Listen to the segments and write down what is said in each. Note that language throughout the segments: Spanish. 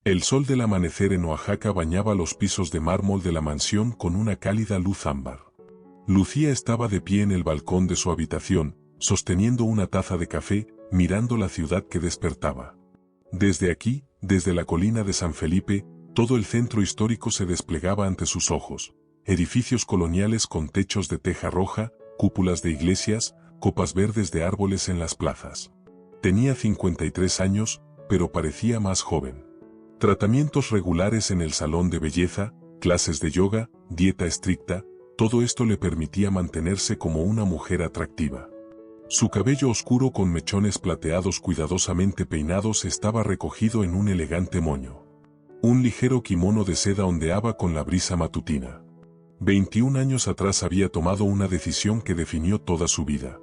El sol del amanecer en Oaxaca bañaba los pisos de mármol de la mansión con una cálida luz ámbar. Lucía estaba de pie en el balcón de su habitación, sosteniendo una taza de café, mirando la ciudad que despertaba. Desde aquí, desde la colina de San Felipe, todo el centro histórico se desplegaba ante sus ojos. Edificios coloniales con techos de teja roja, cúpulas de iglesias, copas verdes de árboles en las plazas. Tenía 53 años, pero parecía más joven. Tratamientos regulares en el salón de belleza, clases de yoga, dieta estricta, todo esto le permitía mantenerse como una mujer atractiva. Su cabello oscuro con mechones plateados cuidadosamente peinados estaba recogido en un elegante moño. Un ligero kimono de seda ondeaba con la brisa matutina. 21 años atrás había tomado una decisión que definió toda su vida.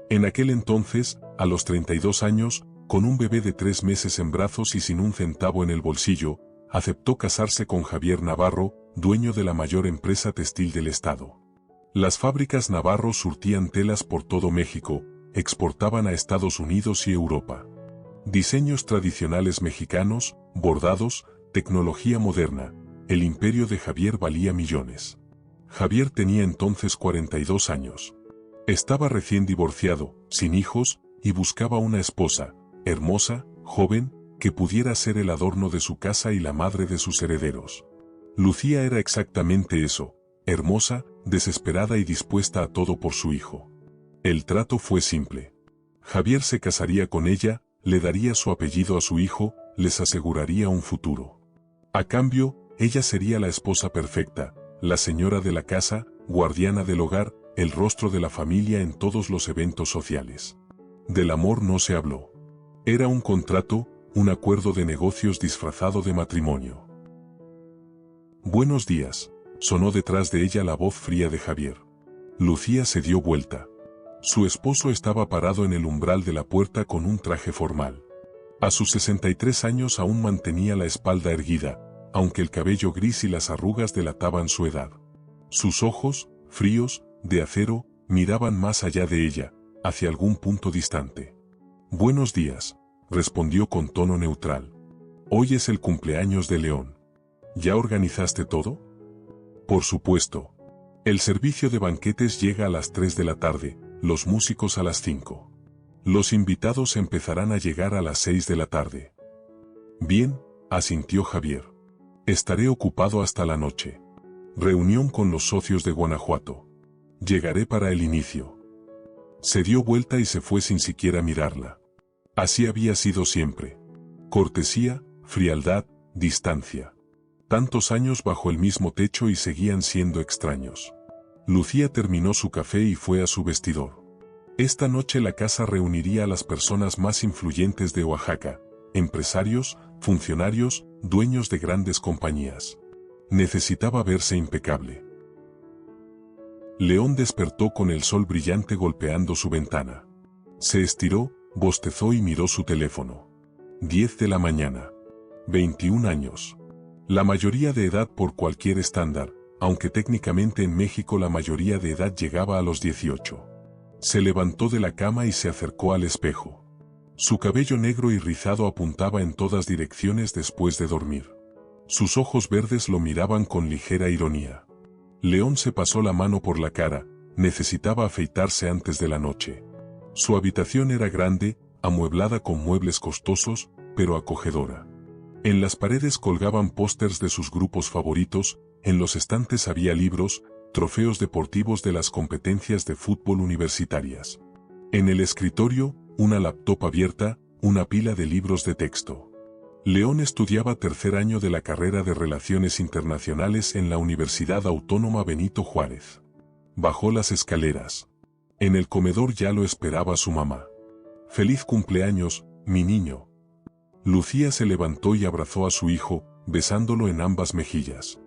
En aquel entonces, a los 32 años, con un bebé de 3 meses en brazos y sin un centavo en el bolsillo, aceptó casarse con Javier Navarro, dueño de la mayor empresa textil del estado. Las fábricas Navarro surtían telas por todo México, exportaban a Estados Unidos y Europa. Diseños tradicionales mexicanos, bordados, tecnología moderna, el imperio de Javier valía millones. Javier tenía entonces 42 años. Estaba recién divorciado, sin hijos, y buscaba una esposa, hermosa, joven, que pudiera ser el adorno de su casa y la madre de sus herederos. Lucía era exactamente eso, hermosa, desesperada y dispuesta a todo por su hijo. El trato fue simple. Javier se casaría con ella, le daría su apellido a su hijo, les aseguraría un futuro. A cambio, ella sería la esposa perfecta, la señora de la casa, guardiana del hogar, el rostro de la familia en todos los eventos sociales. Del amor no se habló. Era un contrato, un acuerdo de negocios disfrazado de matrimonio. «Buenos días», sonó detrás de ella la voz fría de Javier. Lucía se dio vuelta. Su esposo estaba parado en el umbral de la puerta con un traje formal. A sus 63 años aún mantenía la espalda erguida, aunque el cabello gris y las arrugas delataban su edad. Sus ojos, fríos, de acero, miraban más allá de ella, hacia algún punto distante. «Buenos días», respondió con tono neutral. «Hoy es el cumpleaños de León. ¿Ya organizaste todo?» «Por supuesto. El servicio de banquetes llega a las 3 de la tarde, los músicos a las 5. Los invitados empezarán a llegar a las 6 de la tarde». «Bien», asintió Javier. «Estaré ocupado hasta la noche. Reunión con los socios de Guanajuato. Llegaré para el inicio». Se dio vuelta y se fue sin siquiera mirarla. Así había sido siempre. Cortesía, frialdad, distancia. Tantos años bajo el mismo techo y seguían siendo extraños. Lucía terminó su café y fue a su vestidor. Esta noche la casa reuniría a las personas más influyentes de Oaxaca, empresarios, funcionarios, dueños de grandes compañías. Necesitaba verse impecable. León despertó con el sol brillante golpeando su ventana. Se estiró, bostezó y miró su teléfono. 10 de la mañana. 21 años. La mayoría de edad por cualquier estándar, aunque técnicamente en México la mayoría de edad llegaba a los 18. Se levantó de la cama y se acercó al espejo. Su cabello negro y rizado apuntaba en todas direcciones después de dormir. Sus ojos verdes lo miraban con ligera ironía. León se pasó la mano por la cara, necesitaba afeitarse antes de la noche. Su habitación era grande, amueblada con muebles costosos, pero acogedora. En las paredes colgaban pósters de sus grupos favoritos, en los estantes había libros, trofeos deportivos de las competencias de fútbol universitarias. En el escritorio, una laptop abierta, una pila de libros de texto. León estudiaba tercer año de la carrera de Relaciones Internacionales en la Universidad Autónoma Benito Juárez. Bajó las escaleras. En el comedor ya lo esperaba su mamá. «Feliz cumpleaños, mi niño». Lucía se levantó y abrazó a su hijo, besándolo en ambas mejillas.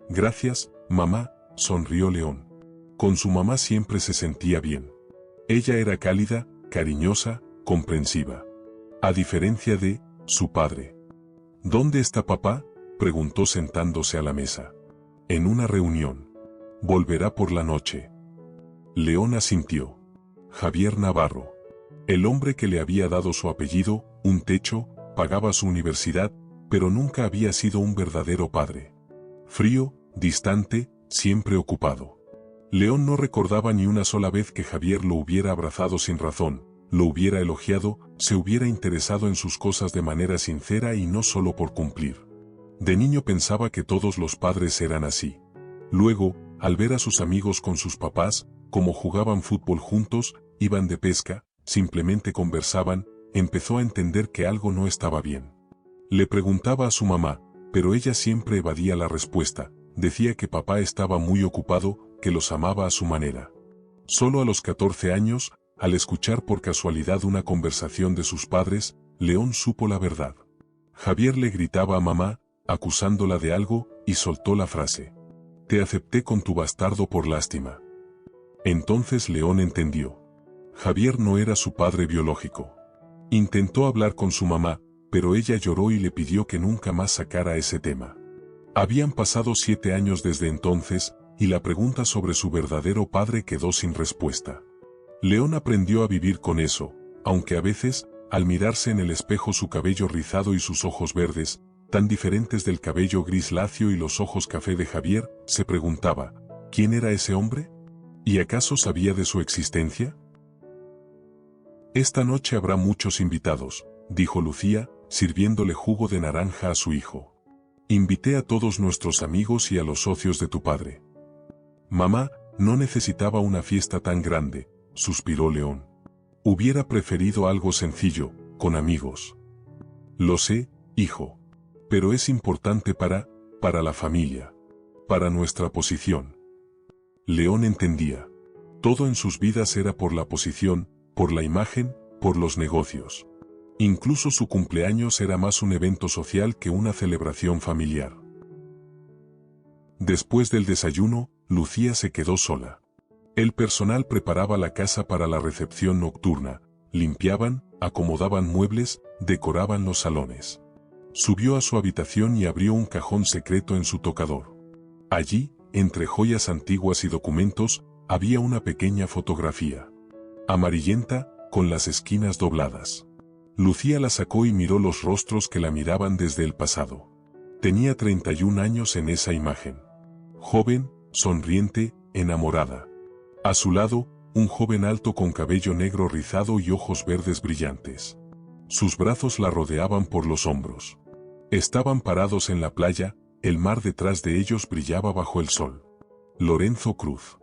«Gracias, mamá», sonrió León. Con su mamá siempre se sentía bien. Ella era cálida, cariñosa, comprensiva. A diferencia de su padre. «¿Dónde está papá?», preguntó sentándose a la mesa. «En una reunión. Volverá por la noche». León asintió. Javier Navarro. El hombre que le había dado su apellido, un techo, pagaba su universidad, pero nunca había sido un verdadero padre. Frío, distante, siempre ocupado. León no recordaba ni una sola vez que Javier lo hubiera abrazado sin razón, lo hubiera elogiado, se hubiera interesado en sus cosas de manera sincera y no solo por cumplir. De niño pensaba que todos los padres eran así. Luego, al ver a sus amigos con sus papás, cómo jugaban fútbol juntos, iban de pesca, simplemente conversaban, empezó a entender que algo no estaba bien. Le preguntaba a su mamá, pero ella siempre evadía la respuesta, decía que papá estaba muy ocupado, que los amaba a su manera. Solo a los 14 años, al escuchar por casualidad una conversación de sus padres, León supo la verdad. Javier le gritaba a mamá, acusándola de algo, y soltó la frase: «Te acepté con tu bastardo por lástima». Entonces León entendió. Javier no era su padre biológico. Intentó hablar con su mamá, pero ella lloró y le pidió que nunca más sacara ese tema. Habían pasado 7 años desde entonces, y la pregunta sobre su verdadero padre quedó sin respuesta. León aprendió a vivir con eso, aunque a veces, al mirarse en el espejo su cabello rizado y sus ojos verdes, tan diferentes del cabello gris lacio y los ojos café de Javier, se preguntaba, ¿quién era ese hombre? ¿Y acaso sabía de su existencia? «Esta noche habrá muchos invitados», dijo Lucía, sirviéndole jugo de naranja a su hijo. «Invité a todos nuestros amigos y a los socios de tu padre». «Mamá, no necesitaba una fiesta tan grande», suspiró León. «Hubiera preferido algo sencillo, con amigos». «Lo sé, hijo. Pero es importante para la familia. Para nuestra posición». León entendía. Todo en sus vidas era por la posición, por la imagen, por los negocios. Incluso su cumpleaños era más un evento social que una celebración familiar. Después del desayuno, Lucía se quedó sola. El personal preparaba la casa para la recepción nocturna, limpiaban, acomodaban muebles, decoraban los salones. Subió a su habitación y abrió un cajón secreto en su tocador. Allí, entre joyas antiguas y documentos, había una pequeña fotografía. Amarillenta, con las esquinas dobladas. Lucía la sacó y miró los rostros que la miraban desde el pasado. Tenía 31 años en esa imagen. Joven, sonriente, enamorada. A su lado, un joven alto con cabello negro rizado y ojos verdes brillantes. Sus brazos la rodeaban por los hombros. Estaban parados en la playa, el mar detrás de ellos brillaba bajo el sol. Lorenzo Cruz.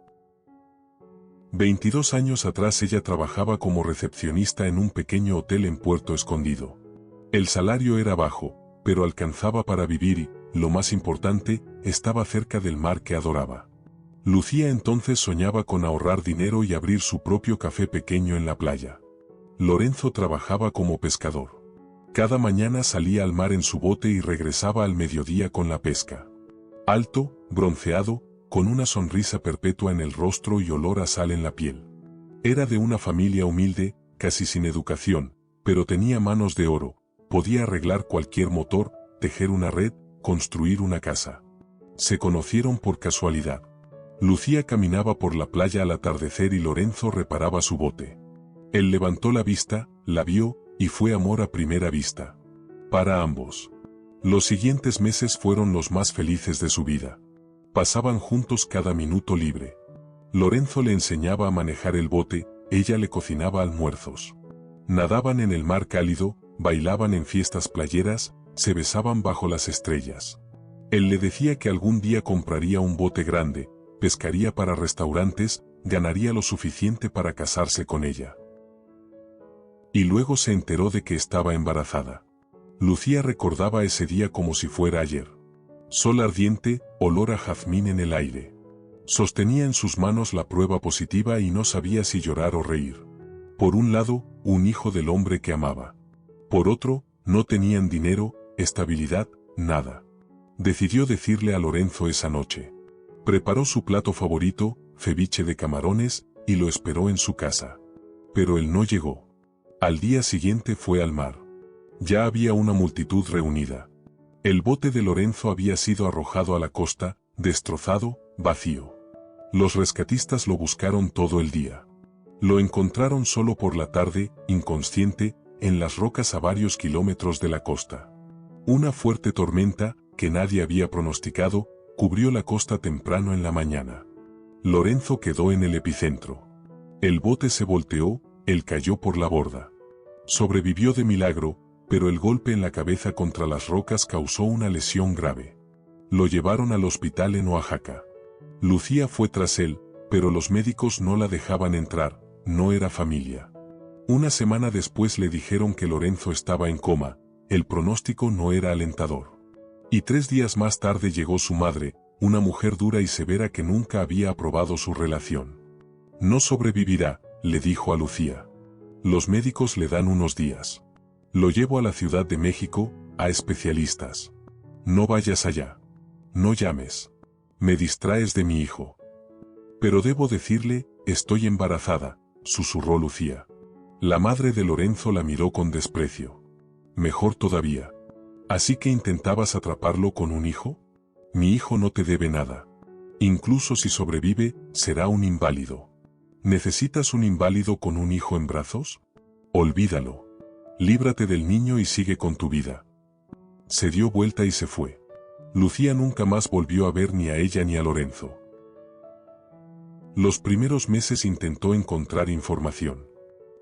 22 años atrás ella trabajaba como recepcionista en un pequeño hotel en Puerto Escondido. El salario era bajo, pero alcanzaba para vivir y, lo más importante, estaba cerca del mar que adoraba. Lucía entonces soñaba con ahorrar dinero y abrir su propio café pequeño en la playa. Lorenzo trabajaba como pescador. Cada mañana salía al mar en su bote y regresaba al mediodía con la pesca. Alto, bronceado, con una sonrisa perpetua en el rostro y olor a sal en la piel. Era de una familia humilde, casi sin educación, pero tenía manos de oro, podía arreglar cualquier motor, tejer una red, construir una casa. Se conocieron por casualidad. Lucía caminaba por la playa al atardecer y Lorenzo reparaba su bote. Él levantó la vista, la vio, y fue amor a primera vista. Para ambos. Los siguientes meses fueron los más felices de su vida. Pasaban juntos cada minuto libre. Lorenzo le enseñaba a manejar el bote, ella le cocinaba almuerzos. Nadaban en el mar cálido, bailaban en fiestas playeras, se besaban bajo las estrellas. Él le decía que algún día compraría un bote grande, pescaría para restaurantes, ganaría lo suficiente para casarse con ella. Y luego se enteró de que estaba embarazada. Lucía recordaba ese día como si fuera ayer. Sol ardiente, olor a jazmín en el aire. Sostenía en sus manos la prueba positiva y no sabía si llorar o reír. Por un lado, un hijo del hombre que amaba. Por otro, no tenían dinero, estabilidad, nada. Decidió decirle a Lorenzo esa noche. Preparó su plato favorito, ceviche de camarones, y lo esperó en su casa. Pero él no llegó. Al día siguiente fue al mar. Ya había una multitud reunida. El bote de Lorenzo había sido arrojado a la costa, destrozado, vacío. Los rescatistas lo buscaron todo el día. Lo encontraron solo por la tarde, inconsciente, en las rocas a varios kilómetros de la costa. Una fuerte tormenta, que nadie había pronosticado, cubrió la costa temprano en la mañana. Lorenzo quedó en el epicentro. El bote se volteó, él cayó por la borda. Sobrevivió de milagro, pero el golpe en la cabeza contra las rocas causó una lesión grave. Lo llevaron al hospital en Oaxaca. Lucía fue tras él, pero los médicos no la dejaban entrar, no era familia. Una semana después le dijeron que Lorenzo estaba en coma, el pronóstico no era alentador. Y 3 días más tarde llegó su madre, una mujer dura y severa que nunca había aprobado su relación. No sobrevivirá, le dijo a Lucía. Los médicos le dan unos días. Lo llevo a la Ciudad de México, a especialistas. No vayas allá. No llames. Me distraes de mi hijo. Pero debo decirle, estoy embarazada, susurró Lucía. La madre de Lorenzo la miró con desprecio. Mejor todavía. ¿Así que intentabas atraparlo con un hijo? Mi hijo no te debe nada. Incluso si sobrevive, será un inválido. ¿Necesitas un inválido con un hijo en brazos? Olvídalo. Líbrate del niño y sigue con tu vida. Se dio vuelta y se fue. Lucía nunca más volvió a ver ni a ella ni a Lorenzo. Los primeros meses intentó encontrar información.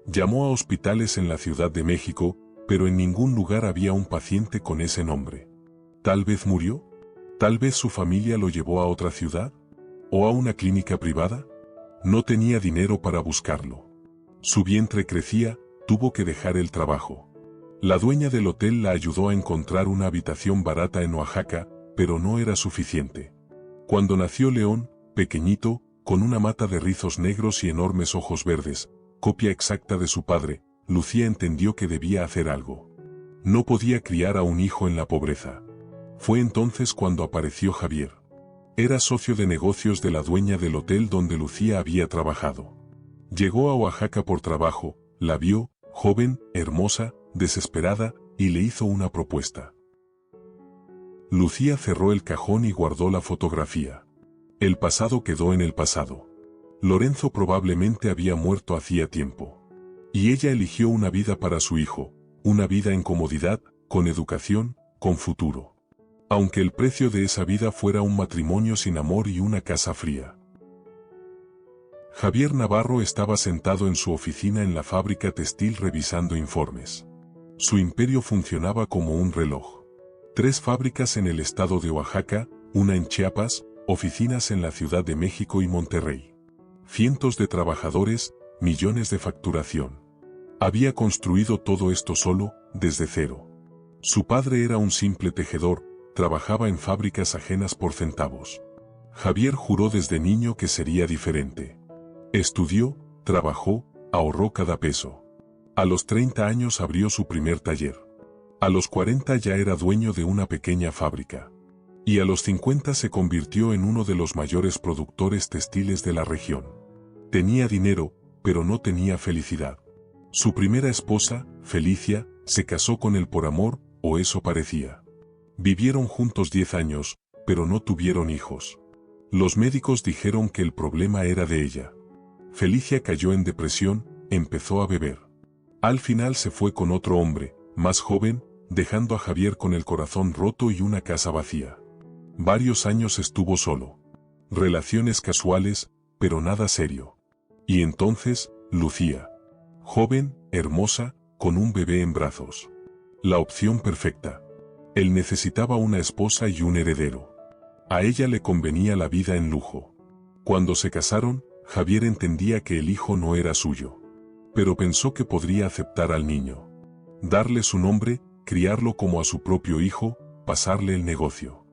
Llamó a hospitales en la Ciudad de México, pero en ningún lugar había un paciente con ese nombre. ¿Tal vez murió? ¿Tal vez su familia lo llevó a otra ciudad? ¿O a una clínica privada? No tenía dinero para buscarlo. Su vientre crecía, tuvo que dejar el trabajo. La dueña del hotel la ayudó a encontrar una habitación barata en Oaxaca, pero no era suficiente. Cuando nació León, pequeñito, con una mata de rizos negros y enormes ojos verdes, copia exacta de su padre, Lucía entendió que debía hacer algo. No podía criar a un hijo en la pobreza. Fue entonces cuando apareció Javier. Era socio de negocios de la dueña del hotel donde Lucía había trabajado. Llegó a Oaxaca por trabajo, la vio, joven, hermosa, desesperada, y le hizo una propuesta. Lucía cerró el cajón y guardó la fotografía. El pasado quedó en el pasado. Lorenzo probablemente había muerto hacía tiempo. Y ella eligió una vida para su hijo, una vida en comodidad, con educación, con futuro. Aunque el precio de esa vida fuera un matrimonio sin amor y una casa fría. Javier Navarro estaba sentado en su oficina en la fábrica textil revisando informes. Su imperio funcionaba como un reloj. 3 fábricas en el estado de Oaxaca, una en Chiapas, oficinas en la Ciudad de México y Monterrey. Cientos de trabajadores, millones de facturación. Había construido todo esto solo, desde cero. Su padre era un simple tejedor, trabajaba en fábricas ajenas por centavos. Javier juró desde niño que sería diferente. Estudió, trabajó, ahorró cada peso. A los 30 años abrió su primer taller. A los 40 ya era dueño de una pequeña fábrica. Y a los 50 se convirtió en uno de los mayores productores textiles de la región. Tenía dinero, pero no tenía felicidad. Su primera esposa, Felicia, se casó con él por amor, o eso parecía. Vivieron juntos 10 años, pero no tuvieron hijos. Los médicos dijeron que el problema era de ella. Felicia cayó en depresión, empezó a beber. Al final se fue con otro hombre, más joven, dejando a Javier con el corazón roto y una casa vacía. Varios años estuvo solo. Relaciones casuales, pero nada serio. Y entonces, Lucía. Joven, hermosa, con un bebé en brazos. La opción perfecta. Él necesitaba una esposa y un heredero. A ella le convenía la vida en lujo. Cuando se casaron, Javier entendía que el hijo no era suyo. Pero pensó que podría aceptar al niño. Darle su nombre, criarlo como a su propio hijo, pasarle el negocio.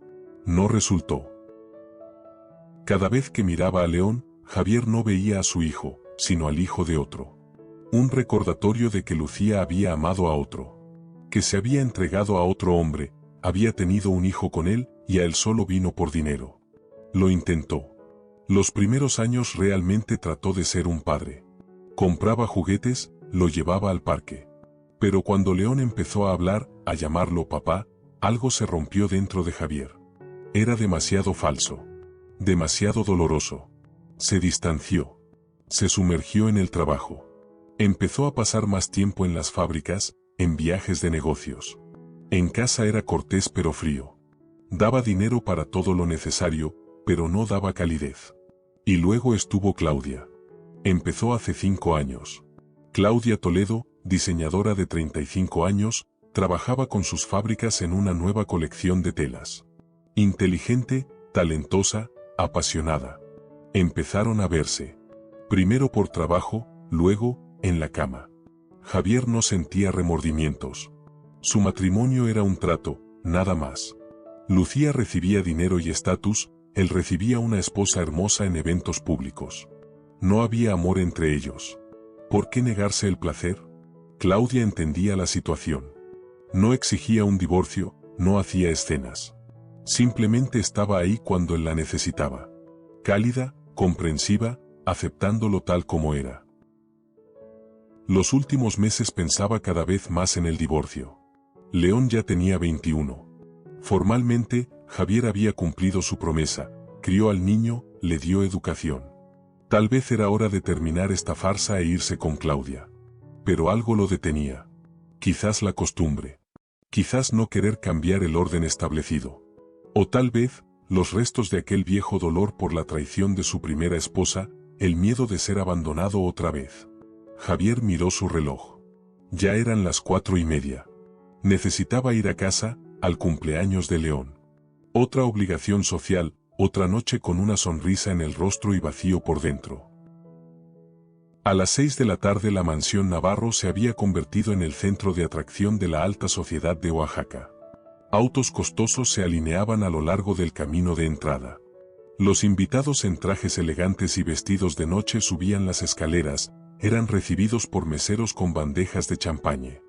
No resultó. Cada vez que miraba a León, Javier no veía a su hijo, sino al hijo de otro. Un recordatorio de que Lucía había amado a otro. Que se había entregado a otro hombre, había tenido un hijo con él, y a él solo vino por dinero. Lo intentó. Los primeros años realmente trató de ser un padre. Compraba juguetes, lo llevaba al parque. Pero cuando León empezó a hablar, a llamarlo papá, algo se rompió dentro de Javier. Era demasiado falso. Demasiado doloroso. Se distanció. Se sumergió en el trabajo. Empezó a pasar más tiempo en las fábricas, en viajes de negocios. En casa era cortés pero frío. Daba dinero para todo lo necesario, pero no daba calidez. Y luego estuvo Claudia. Empezó hace 5 años. Claudia Toledo, diseñadora de 35 años, trabajaba con sus fábricas en una nueva colección de telas. Inteligente, talentosa, apasionada. Empezaron a verse. Primero por trabajo, luego, en la cama. Javier no sentía remordimientos. Su matrimonio era un trato, nada más. Lucía recibía dinero y estatus, él recibía una esposa hermosa en eventos públicos. No había amor entre ellos. ¿Por qué negarse el placer? Claudia entendía la situación. No exigía un divorcio, no hacía escenas. Simplemente estaba ahí cuando él la necesitaba. Cálida, comprensiva, aceptándolo tal como era. Los últimos meses pensaba cada vez más en el divorcio. León ya tenía 21. Formalmente, Javier había cumplido su promesa, crió al niño, le dio educación. Tal vez era hora de terminar esta farsa e irse con Claudia. Pero algo lo detenía. Quizás la costumbre. Quizás no querer cambiar el orden establecido. O tal vez, los restos de aquel viejo dolor por la traición de su primera esposa, el miedo de ser abandonado otra vez. Javier miró su reloj. Ya eran las 4:30. Necesitaba ir a casa, al cumpleaños de León. Otra obligación social, otra noche con una sonrisa en el rostro y vacío por dentro. A las 6 de la tarde la mansión Navarro se había convertido en el centro de atracción de la alta sociedad de Oaxaca. Autos costosos se alineaban a lo largo del camino de entrada. Los invitados en trajes elegantes y vestidos de noche subían las escaleras, eran recibidos por meseros con bandejas de champaña.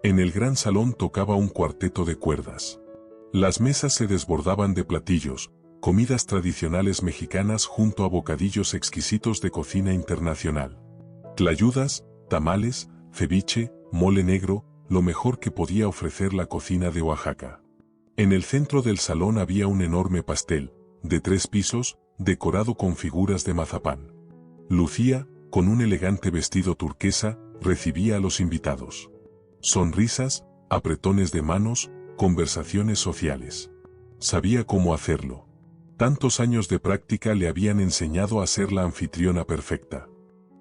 En el gran salón tocaba un cuarteto de cuerdas. Las mesas se desbordaban de platillos, comidas tradicionales mexicanas junto a bocadillos exquisitos de cocina internacional. Tlayudas, tamales, ceviche, mole negro, lo mejor que podía ofrecer la cocina de Oaxaca. En el centro del salón había un enorme pastel, de 3 pisos, decorado con figuras de mazapán. Lucía, con un elegante vestido turquesa, recibía a los invitados. Sonrisas, apretones de manos, conversaciones sociales. Sabía cómo hacerlo. Tantos años de práctica le habían enseñado a ser la anfitriona perfecta.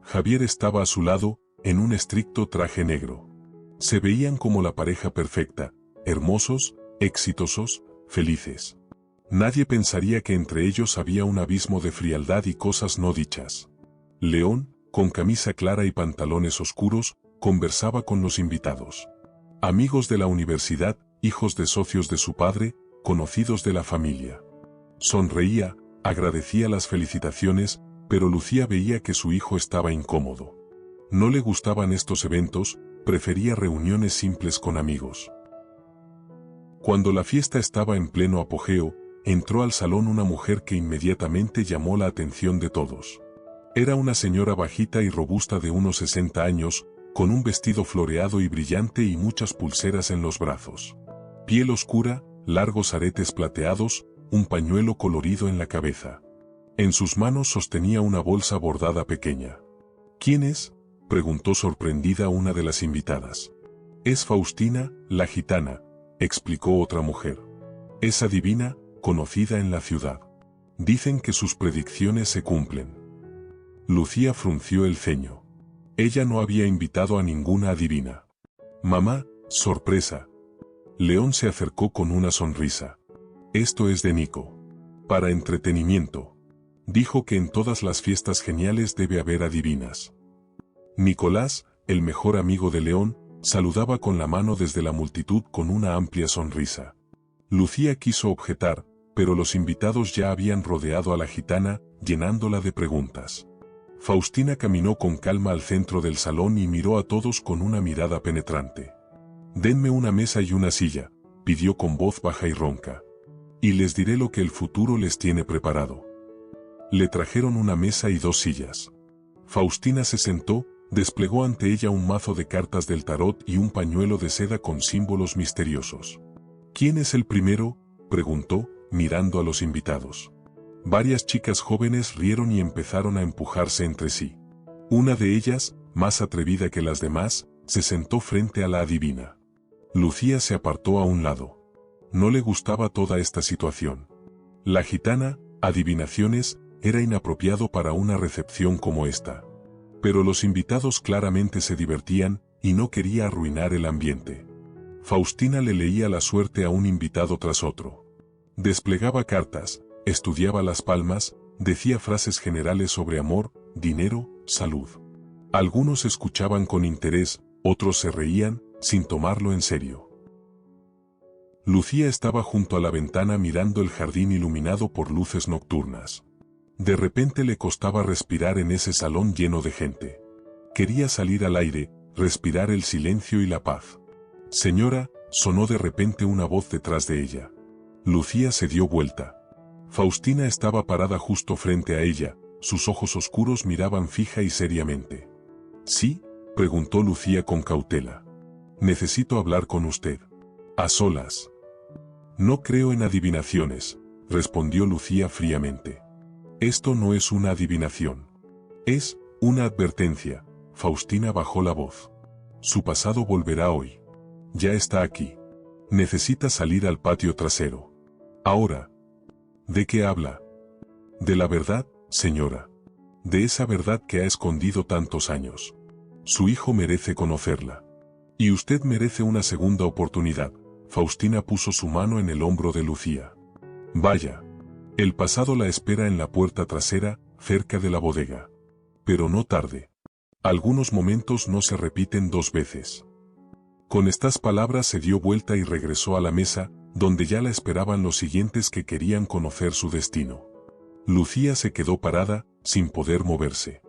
Javier estaba a su lado, en un estricto traje negro. Se veían como la pareja perfecta, hermosos, exitosos, felices. Nadie pensaría que entre ellos había un abismo de frialdad y cosas no dichas. León, con camisa clara y pantalones oscuros, conversaba con los invitados. Amigos de la universidad, hijos de socios de su padre, conocidos de la familia. Sonreía, agradecía las felicitaciones, pero Lucía veía que su hijo estaba incómodo. No le gustaban estos eventos, prefería reuniones simples con amigos. Cuando la fiesta estaba en pleno apogeo, entró al salón una mujer que inmediatamente llamó la atención de todos. Era una señora bajita y robusta de unos 60 años, con un vestido floreado y brillante y muchas pulseras en los brazos. Piel oscura, largos aretes plateados, un pañuelo colorido en la cabeza. En sus manos sostenía una bolsa bordada pequeña. ¿Quién es?, preguntó sorprendida una de las invitadas. Es Faustina, la gitana, explicó otra mujer. Es adivina, conocida en la ciudad. Dicen que sus predicciones se cumplen. Lucía frunció el ceño. Ella no había invitado a ninguna adivina. Mamá, sorpresa. León se acercó con una sonrisa. Esto es de Nico. Para entretenimiento. Dijo que en todas las fiestas geniales debe haber adivinas. Nicolás, el mejor amigo de León, saludaba con la mano desde la multitud con una amplia sonrisa. Lucía quiso objetar, pero los invitados ya habían rodeado a la gitana, llenándola de preguntas. Faustina caminó con calma al centro del salón y miró a todos con una mirada penetrante. «Denme una mesa y una silla», pidió con voz baja y ronca. «Y les diré lo que el futuro les tiene preparado». Le trajeron una mesa y 2 sillas. Faustina se sentó, desplegó ante ella un mazo de cartas del tarot y un pañuelo de seda con símbolos misteriosos. «¿Quién es el primero?», preguntó, mirando a los invitados. Varias chicas jóvenes rieron y empezaron a empujarse entre sí. Una de ellas, más atrevida que las demás, se sentó frente a la adivina. Lucía se apartó a un lado. No le gustaba toda esta situación. La gitana, adivinaciones, era inapropiado para una recepción como esta. Pero los invitados claramente se divertían y no quería arruinar el ambiente. Faustina le leía la suerte a un invitado tras otro. Desplegaba cartas, estudiaba las palmas, decía frases generales sobre amor, dinero, salud. Algunos escuchaban con interés, otros se reían, sin tomarlo en serio. Lucía estaba junto a la ventana mirando el jardín iluminado por luces nocturnas. De repente le costaba respirar en ese salón lleno de gente. Quería salir al aire, respirar el silencio y la paz. «Señora», sonó de repente una voz detrás de ella. Lucía se dio vuelta. Faustina estaba parada justo frente a ella, sus ojos oscuros miraban fija y seriamente. «¿Sí?», preguntó Lucía con cautela. «Necesito hablar con usted. A solas». «No creo en adivinaciones», respondió Lucía fríamente. «Esto no es una adivinación. Es una advertencia». Faustina bajó la voz. «Su pasado volverá hoy. Ya está aquí. Necesita salir al patio trasero. Ahora». «¿De qué habla?» «De la verdad, señora. De esa verdad que ha escondido tantos años. Su hijo merece conocerla. Y usted merece una segunda oportunidad». Faustina puso su mano en el hombro de Lucía. «Vaya. El pasado la espera en la puerta trasera, cerca de la bodega. Pero no tarde. Algunos momentos no se repiten dos veces». Con estas palabras se dio vuelta y regresó a la mesa, donde ya la esperaban los siguientes que querían conocer su destino. Lucía se quedó parada, sin poder moverse.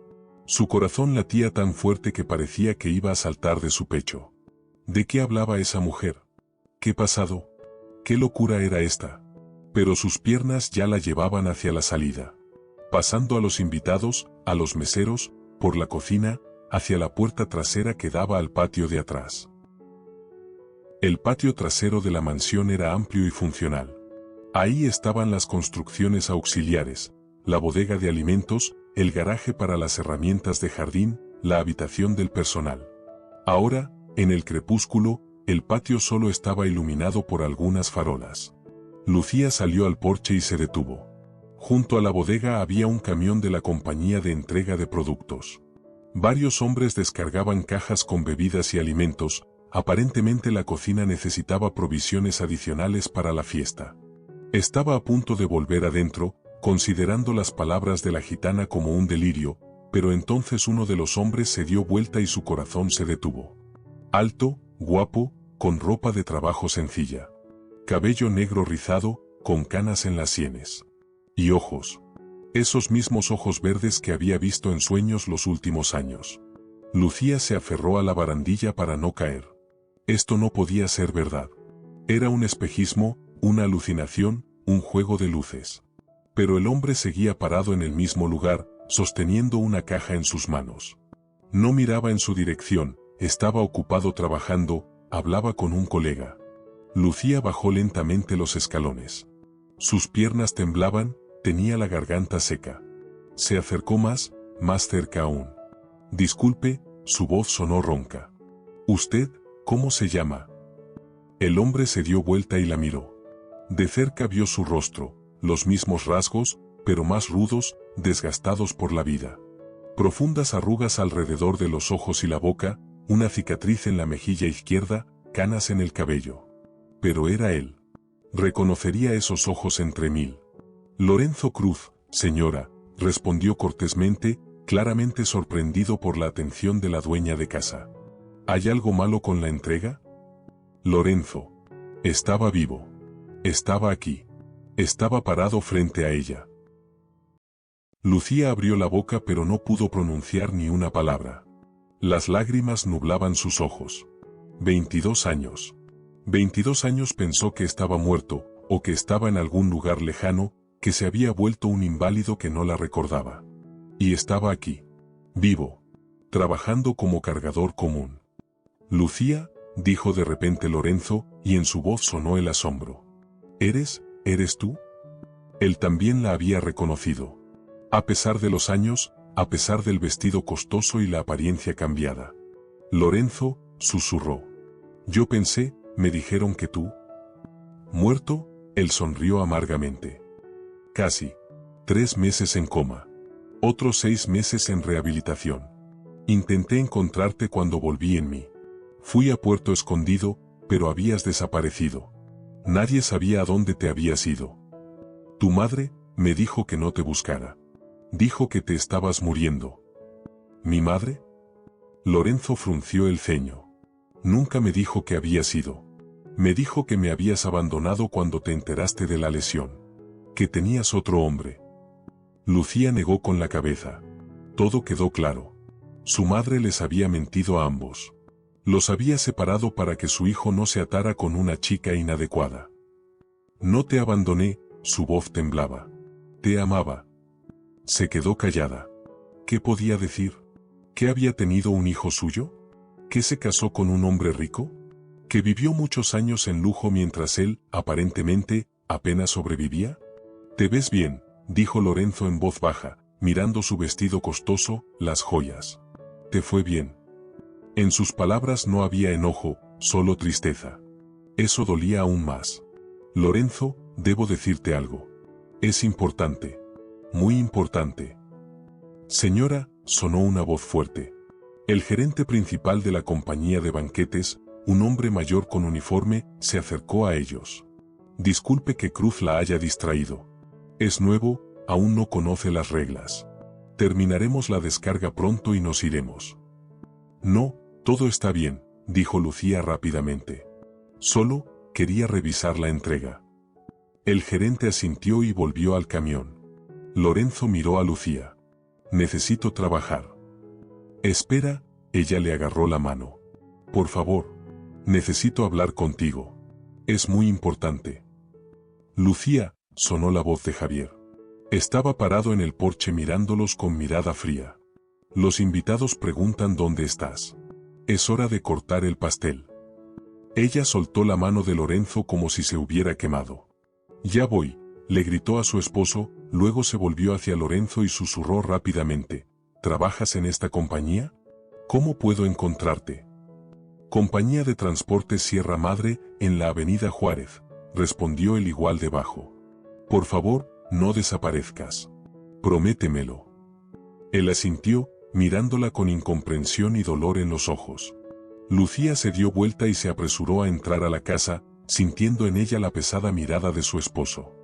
Su corazón latía tan fuerte que parecía que iba a saltar de su pecho. ¿De qué hablaba esa mujer? ¿Qué pasado? ¿Qué locura era esta? Pero sus piernas ya la llevaban hacia la salida. Pasando a los invitados, a los meseros, por la cocina, hacia la puerta trasera que daba al patio de atrás. El patio trasero de la mansión era amplio y funcional. Ahí estaban las construcciones auxiliares, la bodega de alimentos, el garaje para las herramientas de jardín, la habitación del personal. Ahora, en el crepúsculo, el patio solo estaba iluminado por algunas farolas. Lucía salió al porche y se detuvo. Junto a la bodega había un camión de la compañía de entrega de productos. Varios hombres descargaban cajas con bebidas y alimentos, aparentemente la cocina necesitaba provisiones adicionales para la fiesta. Estaba a punto de volver adentro, considerando las palabras de la gitana como un delirio, pero entonces uno de los hombres se dio vuelta y su corazón se detuvo. Alto, guapo, con ropa de trabajo sencilla. Cabello negro rizado, con canas en las sienes. Y ojos. Esos mismos ojos verdes que había visto en sueños los últimos años. Lucía se aferró a la barandilla para no caer. Esto no podía ser verdad. Era un espejismo, una alucinación, un juego de luces. Pero el hombre seguía parado en el mismo lugar, sosteniendo una caja en sus manos. No miraba en su dirección, estaba ocupado trabajando, hablaba con un colega. Lucía bajó lentamente los escalones. Sus piernas temblaban, tenía la garganta seca. Se acercó más cerca aún. «Disculpe», su voz sonó ronca. «¿Usted, cómo se llama?» El hombre se dio vuelta y la miró. De cerca vio su rostro, los mismos rasgos, pero más rudos, desgastados por la vida. Profundas arrugas alrededor de los ojos y la boca, una cicatriz en la mejilla izquierda, canas en el cabello. Pero era él. Reconocería esos ojos entre mil. «Lorenzo Cruz, señora», respondió cortésmente, claramente sorprendido por la atención de la dueña de casa. «¿Hay algo malo con la entrega?» Lorenzo. Estaba vivo. Estaba aquí. Estaba parado frente a ella. Lucía abrió la boca pero no pudo pronunciar ni una palabra. Las lágrimas nublaban sus ojos. 22 años. 22 años pensó que estaba muerto, o que estaba en algún lugar lejano, que se había vuelto un inválido que no la recordaba. Y estaba aquí. Vivo. Trabajando como cargador común. «Lucía», dijo de repente Lorenzo, y en su voz sonó el asombro. «¿Eres tú?» Él también la había reconocido. A pesar de los años, a pesar del vestido costoso y la apariencia cambiada. «Lorenzo», susurró. «Yo pensé», me dijeron que tú... ¿Muerto? Él sonrió amargamente. Casi. 3 meses en coma. Otros 6 meses en rehabilitación. Intenté encontrarte cuando volví en mí. Fui a Puerto Escondido, pero habías desaparecido. Nadie sabía a dónde te habías ido. Tu madre me dijo que no te buscara. Dijo que te estabas muriendo. ¿Mi madre? Lorenzo frunció el ceño. Nunca me dijo que habías ido. Me dijo que me habías abandonado cuando te enteraste de la lesión. Que tenías otro hombre. Lucía negó con la cabeza. Todo quedó claro. Su madre les había mentido a ambos. Los había separado para que su hijo no se atara con una chica inadecuada. No te abandoné, su voz temblaba. Te amaba. Se quedó callada. ¿Qué podía decir? ¿Que había tenido un hijo suyo? ¿Que se casó con un hombre rico? ¿Que vivió muchos años en lujo mientras él, aparentemente, apenas sobrevivía? Te ves bien, dijo Lorenzo en voz baja, mirando su vestido costoso, las joyas. ¿Te fue bien? En sus palabras no había enojo, solo tristeza. Eso dolía aún más. Lorenzo, debo decirte algo. Es importante. Muy importante. Señora, sonó una voz fuerte. El gerente principal de la compañía de banquetes, un hombre mayor con uniforme, se acercó a ellos. Disculpe que Cruz la haya distraído. Es nuevo, aún no conoce las reglas. Terminaremos la descarga pronto y nos iremos. No, todo está bien, dijo Lucía rápidamente. Solo, quería revisar la entrega. El gerente asintió y volvió al camión. Lorenzo miró a Lucía. Necesito trabajar. Espera, ella le agarró la mano. Por favor, necesito hablar contigo. Es muy importante. Lucía, sonó la voz de Javier. Estaba parado en el porche mirándolos con mirada fría. Los invitados preguntan dónde estás. Es hora de cortar el pastel. Ella soltó la mano de Lorenzo como si se hubiera quemado. Ya voy, le gritó a su esposo, luego se volvió hacia Lorenzo y susurró rápidamente. ¿Trabajas en esta compañía? ¿Cómo puedo encontrarte? Compañía de Transportes Sierra Madre, en la Avenida Juárez, respondió el igual de bajo. Por favor, no desaparezcas. Prométemelo. Él asintió, mirándola con incomprensión y dolor en los ojos. Lucía se dio vuelta y se apresuró a entrar a la casa, sintiendo en ella la pesada mirada de su esposo.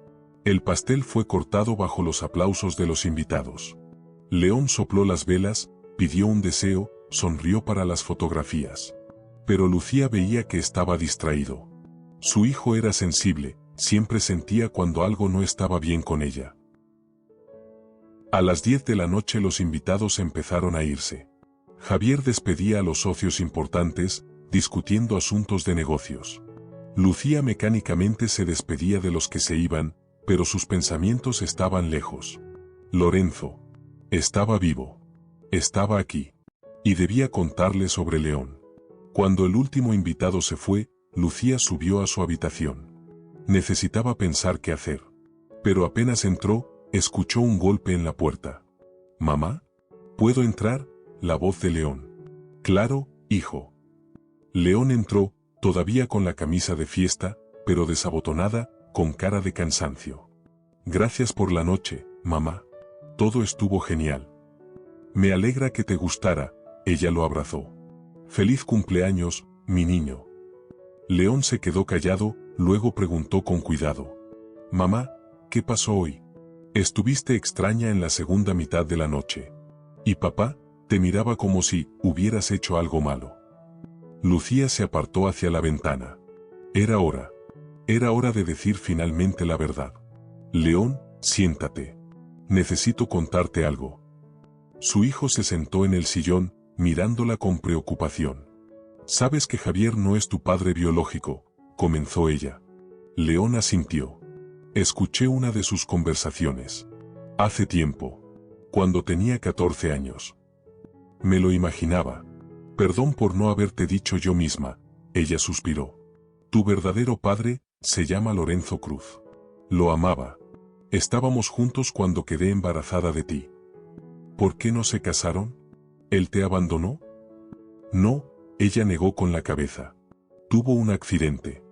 El pastel fue cortado bajo los aplausos de los invitados. León sopló las velas, pidió un deseo, sonrió para las fotografías. Pero Lucía veía que estaba distraído. Su hijo era sensible, siempre sentía cuando algo no estaba bien con ella. A las 10 de la noche los invitados empezaron a irse. Javier despedía a los socios importantes, discutiendo asuntos de negocios. Lucía mecánicamente se despedía de los que se iban, pero sus pensamientos estaban lejos. Lorenzo. Estaba vivo. Estaba aquí. Y debía contarle sobre León. Cuando el último invitado se fue, Lucía subió a su habitación. Necesitaba pensar qué hacer. Pero apenas entró, escuchó un golpe en la puerta. «¿Mamá? ¿Puedo entrar?» La voz de León. «Claro, hijo». León entró, todavía con la camisa de fiesta, pero desabotonada, con cara de cansancio. «Gracias por la noche, mamá. Todo estuvo genial». «Me alegra que te gustara», ella lo abrazó. «Feliz cumpleaños, mi niño». León se quedó callado, luego preguntó con cuidado. «Mamá, ¿qué pasó hoy? Estuviste extraña en la segunda mitad de la noche. Y papá, te miraba como si hubieras hecho algo malo». Lucía se apartó hacia la ventana. Era hora. Era hora de decir finalmente la verdad. «León, siéntate. Necesito contarte algo». Su hijo se sentó en el sillón, mirándola con preocupación. «Sabes que Javier no es tu padre biológico», comenzó ella. León asintió. «Escuché una de sus conversaciones. Hace tiempo. Cuando tenía 14 años. Me lo imaginaba. Perdón por no haberte dicho yo misma», ella suspiró. «Tu verdadero padre se llama Lorenzo Cruz. Lo amaba. Estábamos juntos cuando quedé embarazada de ti». «¿Por qué no se casaron? ¿Él te abandonó?» «No», ella negó con la cabeza. Tuvo un accidente.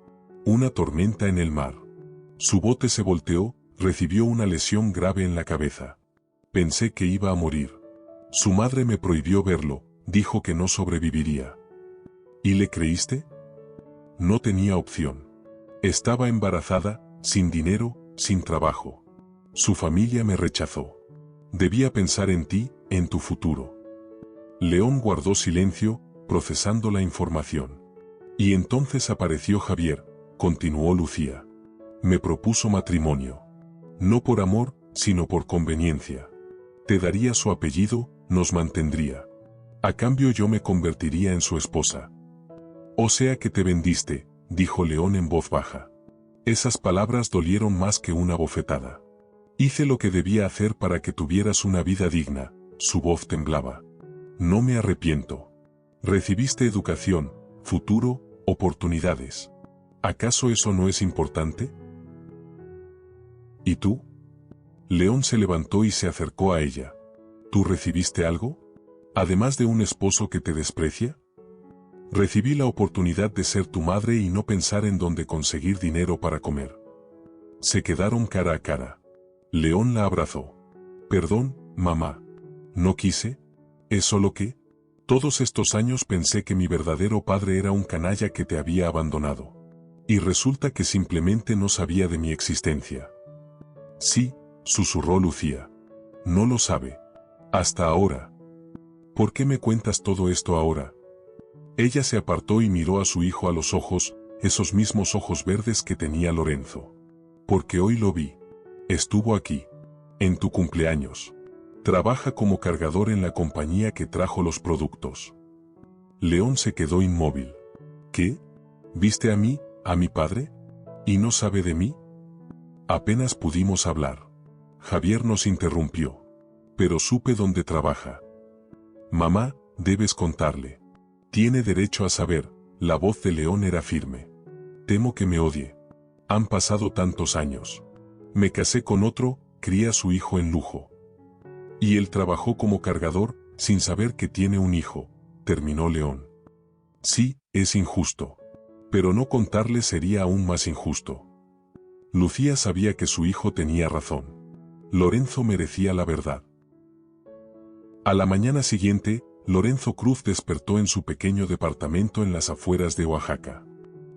Una tormenta en el mar. Su bote se volteó, recibió una lesión grave en la cabeza. Pensé que iba a morir. Su madre me prohibió verlo, dijo que no sobreviviría. ¿Y le creíste? No tenía opción. Estaba embarazada, sin dinero, sin trabajo. Su familia me rechazó. Debía pensar en ti, en tu futuro. León guardó silencio, procesando la información. Y entonces apareció Javier, continuó Lucía. Me propuso matrimonio. No por amor, sino por conveniencia. Te daría su apellido, nos mantendría. A cambio yo me convertiría en su esposa. O sea que te vendiste, dijo León en voz baja. Esas palabras dolieron más que una bofetada. Hice lo que debía hacer para que tuvieras una vida digna, su voz temblaba. No me arrepiento. Recibiste educación, futuro, oportunidades. ¿Acaso eso no es importante? ¿Y tú? León se levantó y se acercó a ella. ¿Tú recibiste algo? ¿Además de un esposo que te desprecia? Recibí la oportunidad de ser tu madre y no pensar en dónde conseguir dinero para comer. Se quedaron cara a cara. León la abrazó. Perdón, mamá. No quise. ¿Es solo que? Todos estos años pensé que mi verdadero padre era un canalla que te había abandonado. Y resulta que simplemente no sabía de mi existencia. Sí, susurró Lucía. No lo sabe. Hasta ahora. ¿Por qué me cuentas todo esto ahora? Ella se apartó y miró a su hijo a los ojos, esos mismos ojos verdes que tenía Lorenzo. Porque hoy lo vi. Estuvo aquí. En tu cumpleaños. Trabaja como cargador en la compañía que trajo los productos. León se quedó inmóvil. ¿Qué? ¿Viste a mí, a mi padre? ¿Y no sabe de mí? Apenas pudimos hablar. Javier nos interrumpió. Pero supe dónde trabaja. Mamá, debes contarle. Tiene derecho a saber, la voz de León era firme. Temo que me odie. Han pasado tantos años. Me casé con otro, crié a su hijo en lujo. Y él trabajó como cargador, sin saber que tiene un hijo, terminó León. Sí, es injusto. Pero no contarle sería aún más injusto. Lucía sabía que su hijo tenía razón. Lorenzo merecía la verdad. A la mañana siguiente, Lorenzo Cruz despertó en su pequeño departamento en las afueras de Oaxaca.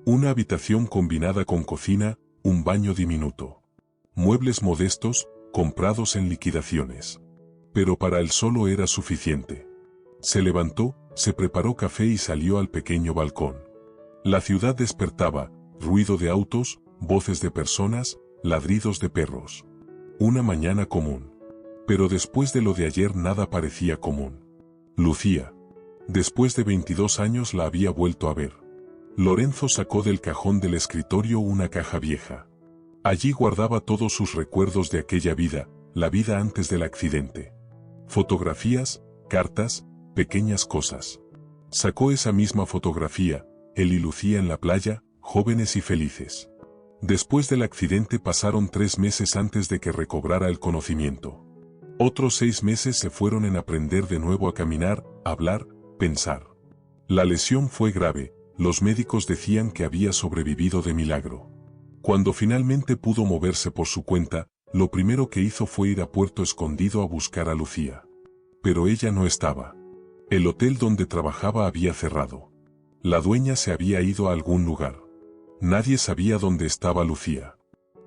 Una habitación combinada con cocina, un baño diminuto. Muebles modestos, comprados en liquidaciones. Pero para él solo era suficiente. Se levantó, se preparó café y salió al pequeño balcón. La ciudad despertaba, ruido de autos, voces de personas, ladridos de perros. Una mañana común. Pero después de lo de ayer nada parecía común. Lucía. Después de 22 años la había vuelto a ver. Lorenzo sacó del cajón del escritorio una caja vieja. Allí guardaba todos sus recuerdos de aquella vida, la vida antes del accidente. Fotografías, cartas, pequeñas cosas. Sacó esa misma fotografía, él y Lucía en la playa, jóvenes y felices. Después del accidente pasaron 3 meses antes de que recobrara el conocimiento. Otros 6 meses se fueron en aprender de nuevo a caminar, hablar, pensar. La lesión fue grave, los médicos decían que había sobrevivido de milagro. Cuando finalmente pudo moverse por su cuenta, lo primero que hizo fue ir a Puerto Escondido a buscar a Lucía. Pero ella no estaba. El hotel donde trabajaba había cerrado. La dueña se había ido a algún lugar. Nadie sabía dónde estaba Lucía.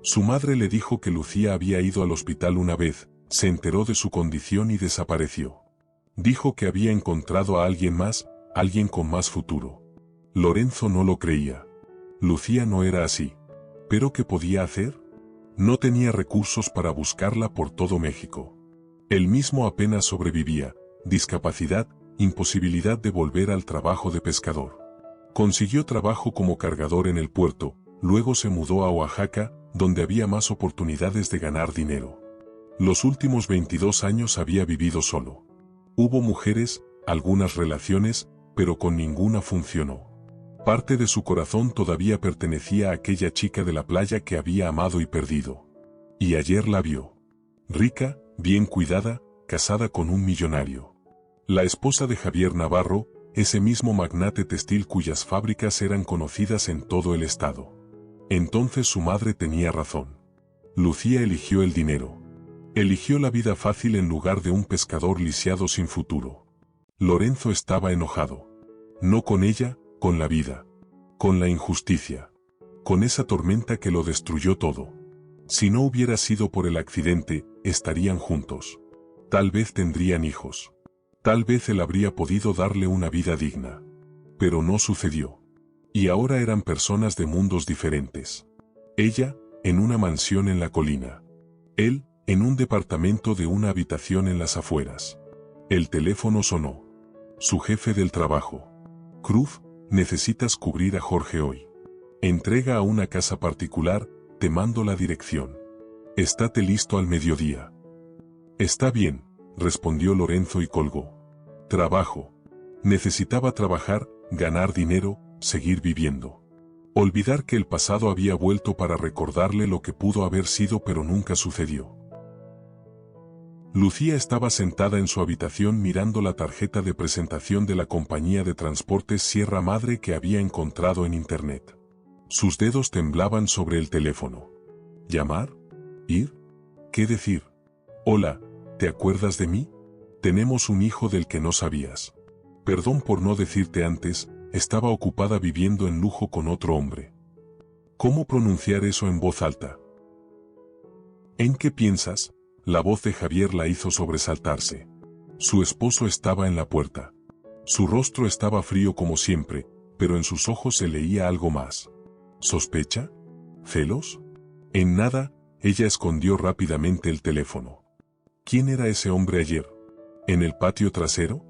Su madre le dijo que Lucía había ido al hospital una vez, se enteró de su condición y desapareció. Dijo que había encontrado a alguien más, alguien con más futuro. Lorenzo no lo creía. Lucía no era así. ¿Pero qué podía hacer? No tenía recursos para buscarla por todo México. Él mismo apenas sobrevivía, discapacidad, imposibilidad de volver al trabajo de pescador. Consiguió trabajo como cargador en el puerto, luego se mudó a Oaxaca, donde había más oportunidades de ganar dinero. Los últimos 22 años había vivido solo. Hubo mujeres, algunas relaciones, pero con ninguna funcionó. Parte de su corazón todavía pertenecía a aquella chica de la playa que había amado y perdido. Y ayer la vio. Rica, bien cuidada, casada con un millonario. La esposa de Javier Navarro, ese mismo magnate textil cuyas fábricas eran conocidas en todo el estado. Entonces su madre tenía razón. Lucía eligió el dinero. Eligió la vida fácil en lugar de un pescador lisiado sin futuro. Lorenzo estaba enojado. No con ella, con la vida. Con la injusticia. Con esa tormenta que lo destruyó todo. Si no hubiera sido por el accidente, estarían juntos. Tal vez tendrían hijos. Tal vez él habría podido darle una vida digna. Pero no sucedió. Y ahora eran personas de mundos diferentes. Ella, en una mansión en la colina. Él, en un departamento de una habitación en las afueras. El teléfono sonó. Su jefe del trabajo. Cruz, necesitas cubrir a Jorge hoy. Entrega a una casa particular, te mando la dirección. Estate listo al mediodía. Está bien, respondió Lorenzo y colgó. Trabajo. Necesitaba trabajar, ganar dinero, seguir viviendo. Olvidar que el pasado había vuelto para recordarle lo que pudo haber sido pero nunca sucedió. Lucía estaba sentada en su habitación mirando la tarjeta de presentación de la compañía de transportes Sierra Madre que había encontrado en internet. Sus dedos temblaban sobre el teléfono. ¿Llamar? ¿Ir? ¿Qué decir? Hola, ¿te acuerdas de mí? Tenemos un hijo del que no sabías. Perdón por no decirte antes, estaba ocupada viviendo en lujo con otro hombre. ¿Cómo pronunciar eso en voz alta? ¿En qué piensas? La voz de Javier la hizo sobresaltarse. Su esposo estaba en la puerta. Su rostro estaba frío como siempre, pero en sus ojos se leía algo más. ¿Sospecha? ¿Celos? En nada, ella escondió rápidamente el teléfono. ¿Quién era ese hombre ayer? ¿En el patio trasero?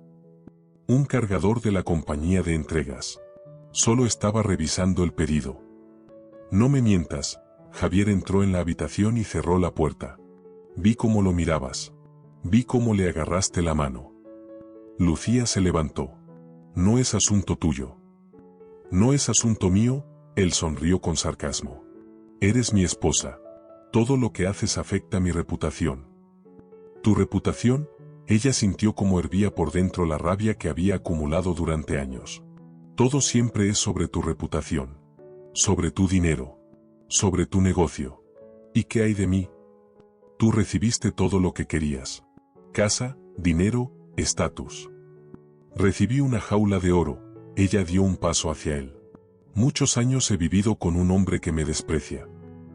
Un cargador de la compañía de entregas. Solo estaba revisando el pedido. No me mientas. Javier entró en la habitación y cerró la puerta. Vi cómo lo mirabas. Vi cómo le agarraste la mano. Lucía se levantó. No es asunto tuyo. No es asunto mío, él sonrió con sarcasmo. Eres mi esposa. Todo lo que haces afecta mi reputación. ¿Tu reputación? Ella sintió como hervía por dentro la rabia que había acumulado durante años. Todo siempre es sobre tu reputación. Sobre tu dinero. Sobre tu negocio. ¿Y qué hay de mí? Tú recibiste todo lo que querías. Casa, dinero, estatus. Recibí una jaula de oro. Ella dio un paso hacia él. Muchos años he vivido con un hombre que me desprecia.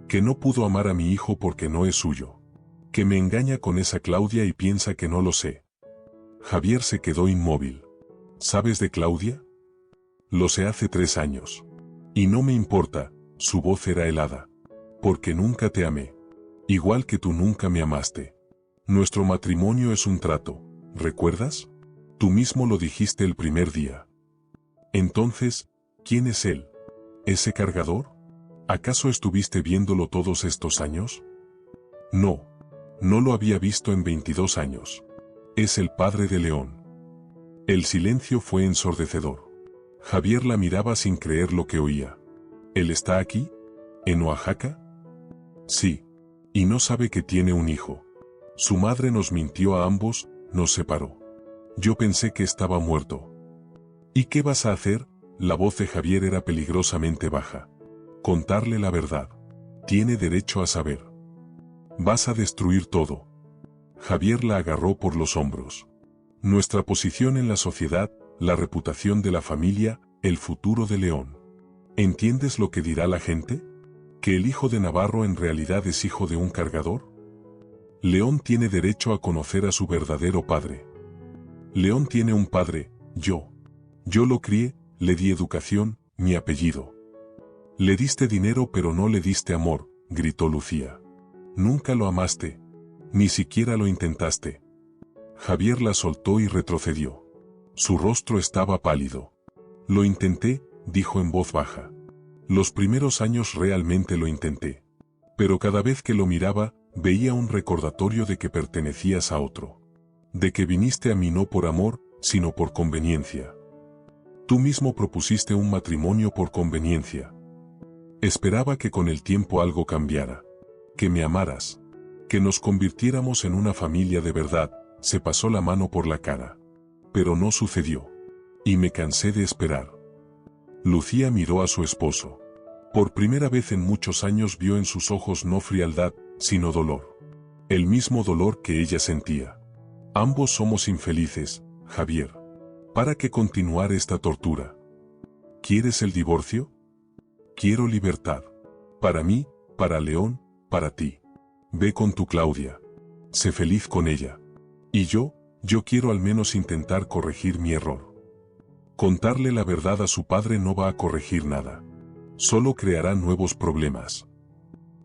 Que no pudo amar a mi hijo porque no es suyo. Que me engaña con esa Claudia y piensa que no lo sé. Javier se quedó inmóvil. ¿Sabes de Claudia? Lo sé hace 3 años. Y no me importa, su voz era helada. Porque nunca te amé. Igual que tú nunca me amaste. Nuestro matrimonio es un trato, ¿recuerdas? Tú mismo lo dijiste el primer día. Entonces, ¿quién es él? ¿Ese cargador? ¿Acaso estuviste viéndolo todos estos años? No, no lo había visto en 22 años. Es el padre de León. El silencio fue ensordecedor. Javier la miraba sin creer lo que oía. ¿Él está aquí? ¿En Oaxaca? Sí. Y no sabe que tiene un hijo. Su madre nos mintió a ambos, nos separó. Yo pensé que estaba muerto. ¿Y qué vas a hacer? La voz de Javier era peligrosamente baja. Contarle la verdad. Tiene derecho a saber. Vas a destruir todo. Javier la agarró por los hombros. Nuestra posición en la sociedad, la reputación de la familia, el futuro de León. ¿Entiendes lo que dirá la gente? ¿Que el hijo de Navarro en realidad es hijo de un cargador? León tiene derecho a conocer a su verdadero padre. León tiene un padre, yo. Yo lo crié, le di educación, mi apellido. Le diste dinero pero no le diste amor, gritó Lucía. Nunca lo amaste. Ni siquiera lo intentaste. Javier la soltó y retrocedió. Su rostro estaba pálido. Lo intenté, dijo en voz baja. Los primeros años realmente lo intenté. Pero cada vez que lo miraba, veía un recordatorio de que pertenecías a otro. De que viniste a mí no por amor, sino por conveniencia. Tú mismo propusiste un matrimonio por conveniencia. Esperaba que con el tiempo algo cambiara. Que me amaras. Que nos convirtiéramos en una familia de verdad, se pasó la mano por la cara. Pero no sucedió. Y me cansé de esperar. Lucía miró a su esposo. Por primera vez en muchos años vio en sus ojos no frialdad, sino dolor. El mismo dolor que ella sentía. Ambos somos infelices, Javier. ¿Para qué continuar esta tortura? ¿Quieres el divorcio? Quiero libertad. Para mí, para León, para ti. Ve con tu Claudia. Sé feliz con ella. Y yo quiero al menos intentar corregir mi error. Contarle la verdad a su padre no va a corregir nada. Solo creará nuevos problemas.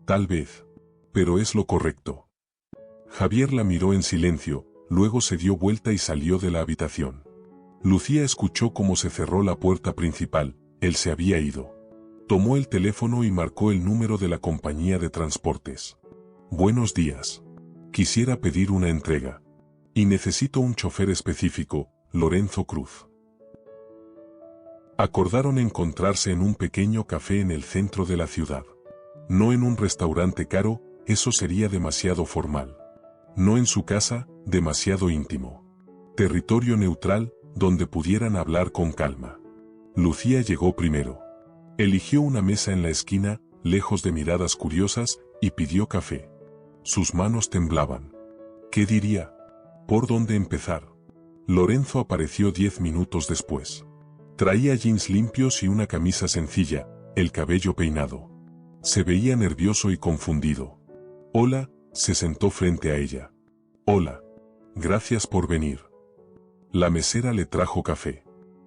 Tal vez. Pero es lo correcto. Javier la miró en silencio, luego se dio vuelta y salió de la habitación. Lucía escuchó cómo se cerró la puerta principal, él se había ido. Tomó el teléfono y marcó el número de la compañía de transportes. Buenos días. Quisiera pedir una entrega. Y necesito un chofer específico, Lorenzo Cruz. Acordaron encontrarse en un pequeño café en el centro de la ciudad. No en un restaurante caro, eso sería demasiado formal. No en su casa, demasiado íntimo. Territorio neutral, donde pudieran hablar con calma. Lucía llegó primero. Eligió una mesa en la esquina, lejos de miradas curiosas, y pidió café. Sus manos temblaban. ¿Qué diría? ¿Por dónde empezar? Lorenzo apareció 10 minutos después. Traía jeans limpios y una camisa sencilla, el cabello peinado. Se veía nervioso y confundido. Hola, se sentó frente a ella. Hola. Gracias por venir. La mesera le trajo café.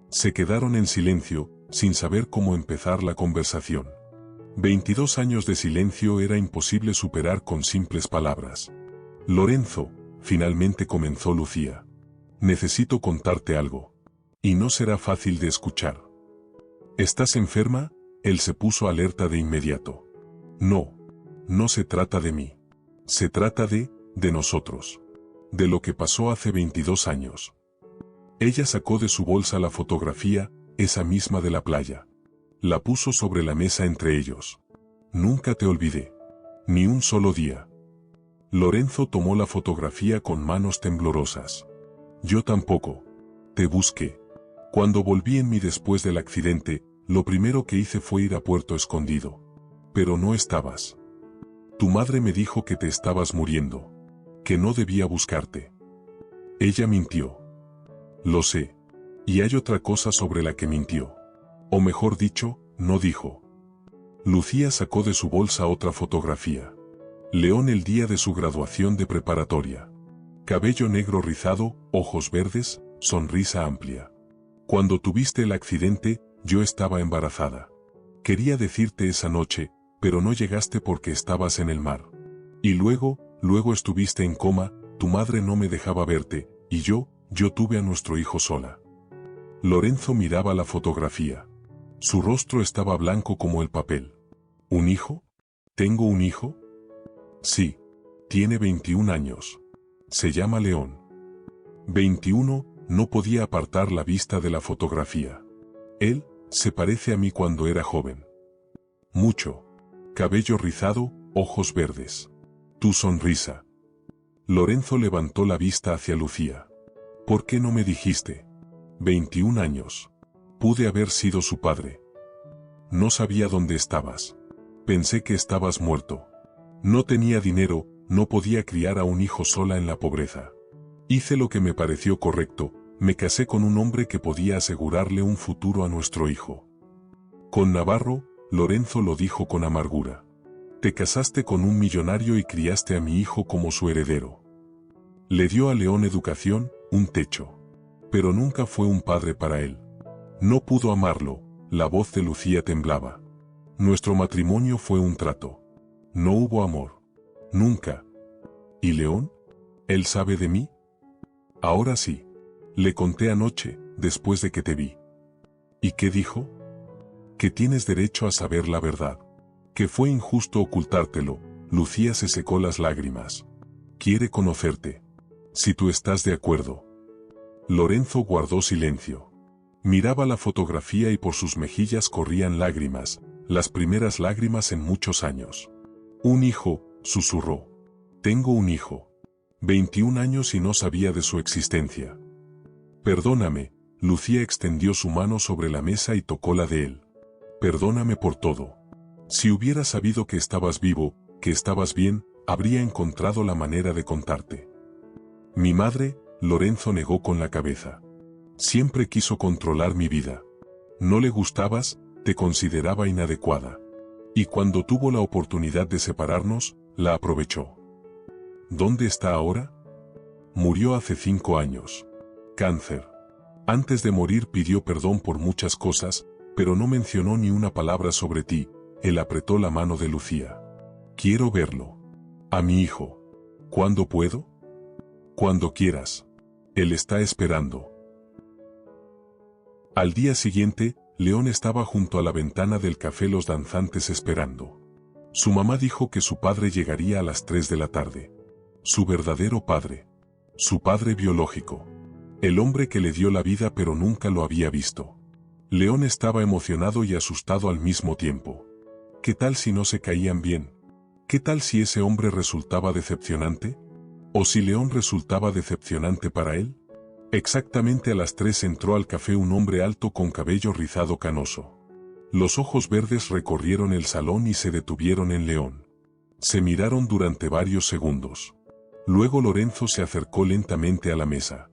Se quedaron en silencio, sin saber cómo empezar la conversación. 22 años de silencio era imposible superar con simples palabras. Lorenzo, finalmente comenzó Lucía. Necesito contarte algo. Y no será fácil de escuchar. ¿Estás enferma? Él se puso alerta de inmediato. No, no se trata de mí. Se trata de nosotros. De lo que pasó hace 22 años. Ella sacó de su bolsa la fotografía, esa misma de la playa. La puso sobre la mesa entre ellos. Nunca te olvidé. Ni un solo día. Lorenzo tomó la fotografía con manos temblorosas. Yo tampoco. Te busqué. Cuando volví en mí después del accidente, lo primero que hice fue ir a Puerto Escondido. Pero no estabas. Tu madre me dijo que te estabas muriendo. Que no debía buscarte. Ella mintió. Lo sé. Y hay otra cosa sobre la que mintió. O mejor dicho, no dijo. Lucía sacó de su bolsa otra fotografía. León el día de su graduación de preparatoria. Cabello negro rizado, ojos verdes, sonrisa amplia. Cuando tuviste el accidente, yo estaba embarazada. Quería decirte esa noche, pero no llegaste porque estabas en el mar. Y luego estuviste en coma, tu madre no me dejaba verte, y yo tuve a nuestro hijo sola. Lorenzo miraba la fotografía. Su rostro estaba blanco como el papel. ¿Un hijo? ¿Tengo un hijo? Sí. Tiene 21 años. Se llama León. 21, no podía apartar la vista de la fotografía. Él se parece a mí cuando era joven. Mucho. Cabello rizado, ojos verdes. Tu sonrisa. Lorenzo levantó la vista hacia Lucía. ¿Por qué no me dijiste? 21 años. Pude haber sido su padre. No sabía dónde estabas. Pensé que estabas muerto. No tenía dinero, no podía criar a un hijo sola en la pobreza. Hice lo que me pareció correcto, me casé con un hombre que podía asegurarle un futuro a nuestro hijo. Con Navarro, Lorenzo lo dijo con amargura. Te casaste con un millonario y criaste a mi hijo como su heredero. Le dio a León educación, un techo. Pero nunca fue un padre para él. No pudo amarlo, la voz de Lucía temblaba. Nuestro matrimonio fue un trato. No hubo amor. Nunca. ¿Y León? ¿Él sabe de mí? Ahora sí. Le conté anoche, después de que te vi. ¿Y qué dijo? Que tienes derecho a saber la verdad. Que fue injusto ocultártelo. Lucía se secó las lágrimas. Quiere conocerte. Si tú estás de acuerdo. Lorenzo guardó silencio. Miraba la fotografía y por sus mejillas corrían lágrimas, las primeras lágrimas en muchos años. Un hijo, susurró. Tengo un hijo. 21 años y no sabía de su existencia. Perdóname, Lucía extendió su mano sobre la mesa y tocó la de él. Perdóname por todo. Si hubiera sabido que estabas vivo, que estabas bien, habría encontrado la manera de contarte. Mi madre, Lorenzo negó con la cabeza. Siempre quiso controlar mi vida. No le gustabas, te consideraba inadecuada. Y cuando tuvo la oportunidad de separarnos, la aprovechó. ¿Dónde está ahora? Murió hace 5 años. Cáncer. Antes de morir pidió perdón por muchas cosas, pero no mencionó ni una palabra sobre ti. Él apretó la mano de Lucía. Quiero verlo. A mi hijo. ¿Cuándo puedo? Cuando quieras. Él está esperando. Al día siguiente, León estaba junto a la ventana del café Los Danzantes esperando. Su mamá dijo que su padre llegaría a las 3 de la tarde. Su verdadero padre. Su padre biológico. El hombre que le dio la vida pero nunca lo había visto. León estaba emocionado y asustado al mismo tiempo. ¿Qué tal si no se caían bien? ¿Qué tal si ese hombre resultaba decepcionante? ¿O si León resultaba decepcionante para él? Exactamente a las 3 entró al café un hombre alto con cabello rizado canoso. Los ojos verdes recorrieron el salón y se detuvieron en León. Se miraron durante varios segundos. Luego Lorenzo se acercó lentamente a la mesa.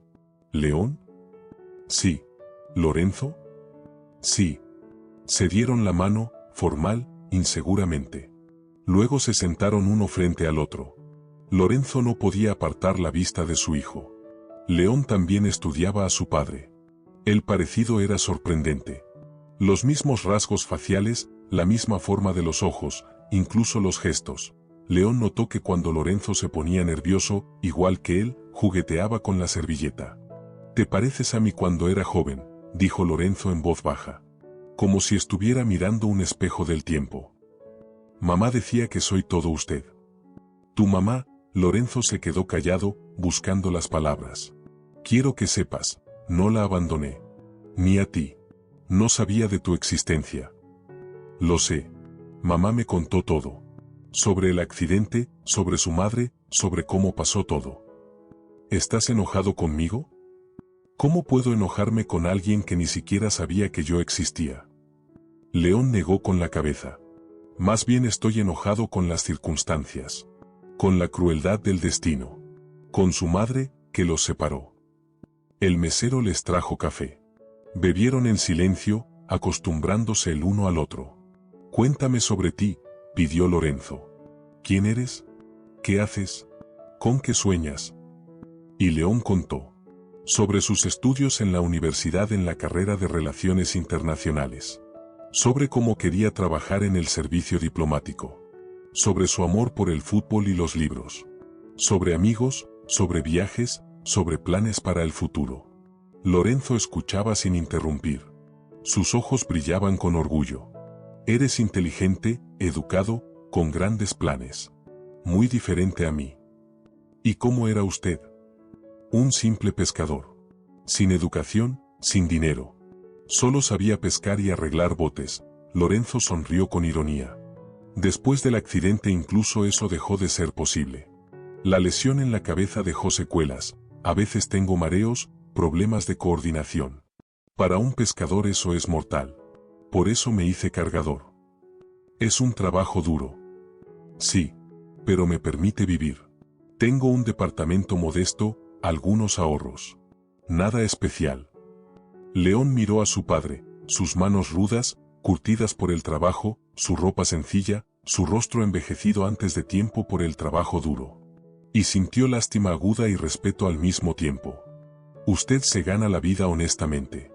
¿León? Sí. ¿Lorenzo? Sí. Se dieron la mano, formal, inseguramente. Luego se sentaron uno frente al otro. Lorenzo no podía apartar la vista de su hijo. León también estudiaba a su padre. El parecido era sorprendente. Los mismos rasgos faciales, la misma forma de los ojos, incluso los gestos. León notó que cuando Lorenzo se ponía nervioso, igual que él, jugueteaba con la servilleta. «Te pareces a mí cuando era joven», dijo Lorenzo en voz baja. Como si estuviera mirando un espejo del tiempo. «Mamá decía que soy todo usted». «¿Tu mamá?». Lorenzo se quedó callado, buscando las palabras. «Quiero que sepas, no la abandoné. Ni a ti. No sabía de tu existencia». «Lo sé. Mamá me contó todo. Sobre el accidente, sobre su madre, sobre cómo pasó todo». «¿Estás enojado conmigo?». «¿Cómo puedo enojarme con alguien que ni siquiera sabía que yo existía?». León negó con la cabeza. «Más bien estoy enojado con las circunstancias. Con la crueldad del destino. Con su madre, que los separó». El mesero les trajo café. Bebieron en silencio, acostumbrándose el uno al otro. «Cuéntame sobre ti», pidió Lorenzo. «¿Quién eres? ¿Qué haces? ¿Con qué sueñas?». Y León contó. Sobre sus estudios en la universidad en la carrera de Relaciones Internacionales. Sobre cómo quería trabajar en el servicio diplomático. Sobre su amor por el fútbol y los libros. Sobre amigos, sobre viajes, sobre planes para el futuro. Lorenzo escuchaba sin interrumpir. Sus ojos brillaban con orgullo. «Eres inteligente, educado, con grandes planes. Muy diferente a mí». «¿Y cómo era usted?». «Un simple pescador. Sin educación, sin dinero. Solo sabía pescar y arreglar botes». Lorenzo sonrió con ironía. «Después del accidente incluso eso dejó de ser posible. La lesión en la cabeza dejó secuelas, a veces tengo mareos, problemas de coordinación. Para un pescador eso es mortal. Por eso me hice cargador. Es un trabajo duro. Sí, pero me permite vivir. Tengo un departamento modesto, algunos ahorros. Nada especial». León miró a su padre, sus manos rudas, curtidas por el trabajo, su ropa sencilla, su rostro envejecido antes de tiempo por el trabajo duro. Y sintió lástima aguda y respeto al mismo tiempo. «Usted se gana la vida honestamente.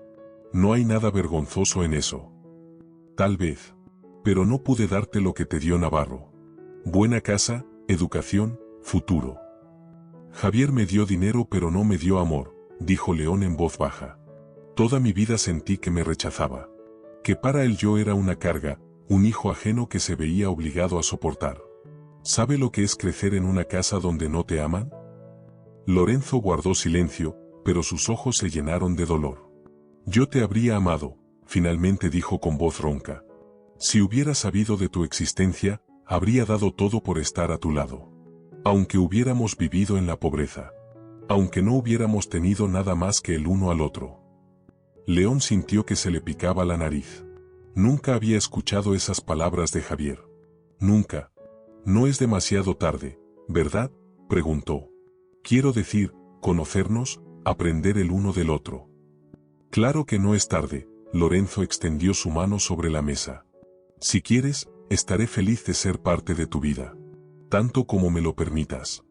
No hay nada vergonzoso en eso». «Tal vez. Pero no pude darte lo que te dio Navarro. Buena casa, educación, futuro». «Javier me dio dinero pero no me dio amor», dijo León en voz baja. «Toda mi vida sentí que me rechazaba. Que para él yo era una carga, un hijo ajeno que se veía obligado a soportar. ¿Sabe lo que es crecer en una casa donde no te aman?». Lorenzo guardó silencio, pero sus ojos se llenaron de dolor. «Yo te habría amado», finalmente dijo con voz ronca. «Si hubiera sabido de tu existencia, habría dado todo por estar a tu lado. Aunque hubiéramos vivido en la pobreza. Aunque no hubiéramos tenido nada más que el uno al otro». León sintió que se le picaba la nariz. Nunca había escuchado esas palabras de Javier. Nunca. No es demasiado tarde, ¿verdad?, preguntó. Quiero decir, conocernos, aprender el uno del otro. Claro que no es tarde, Lorenzo extendió su mano sobre la mesa. Si quieres, estaré feliz de ser parte de tu vida. Tanto como me lo permitas.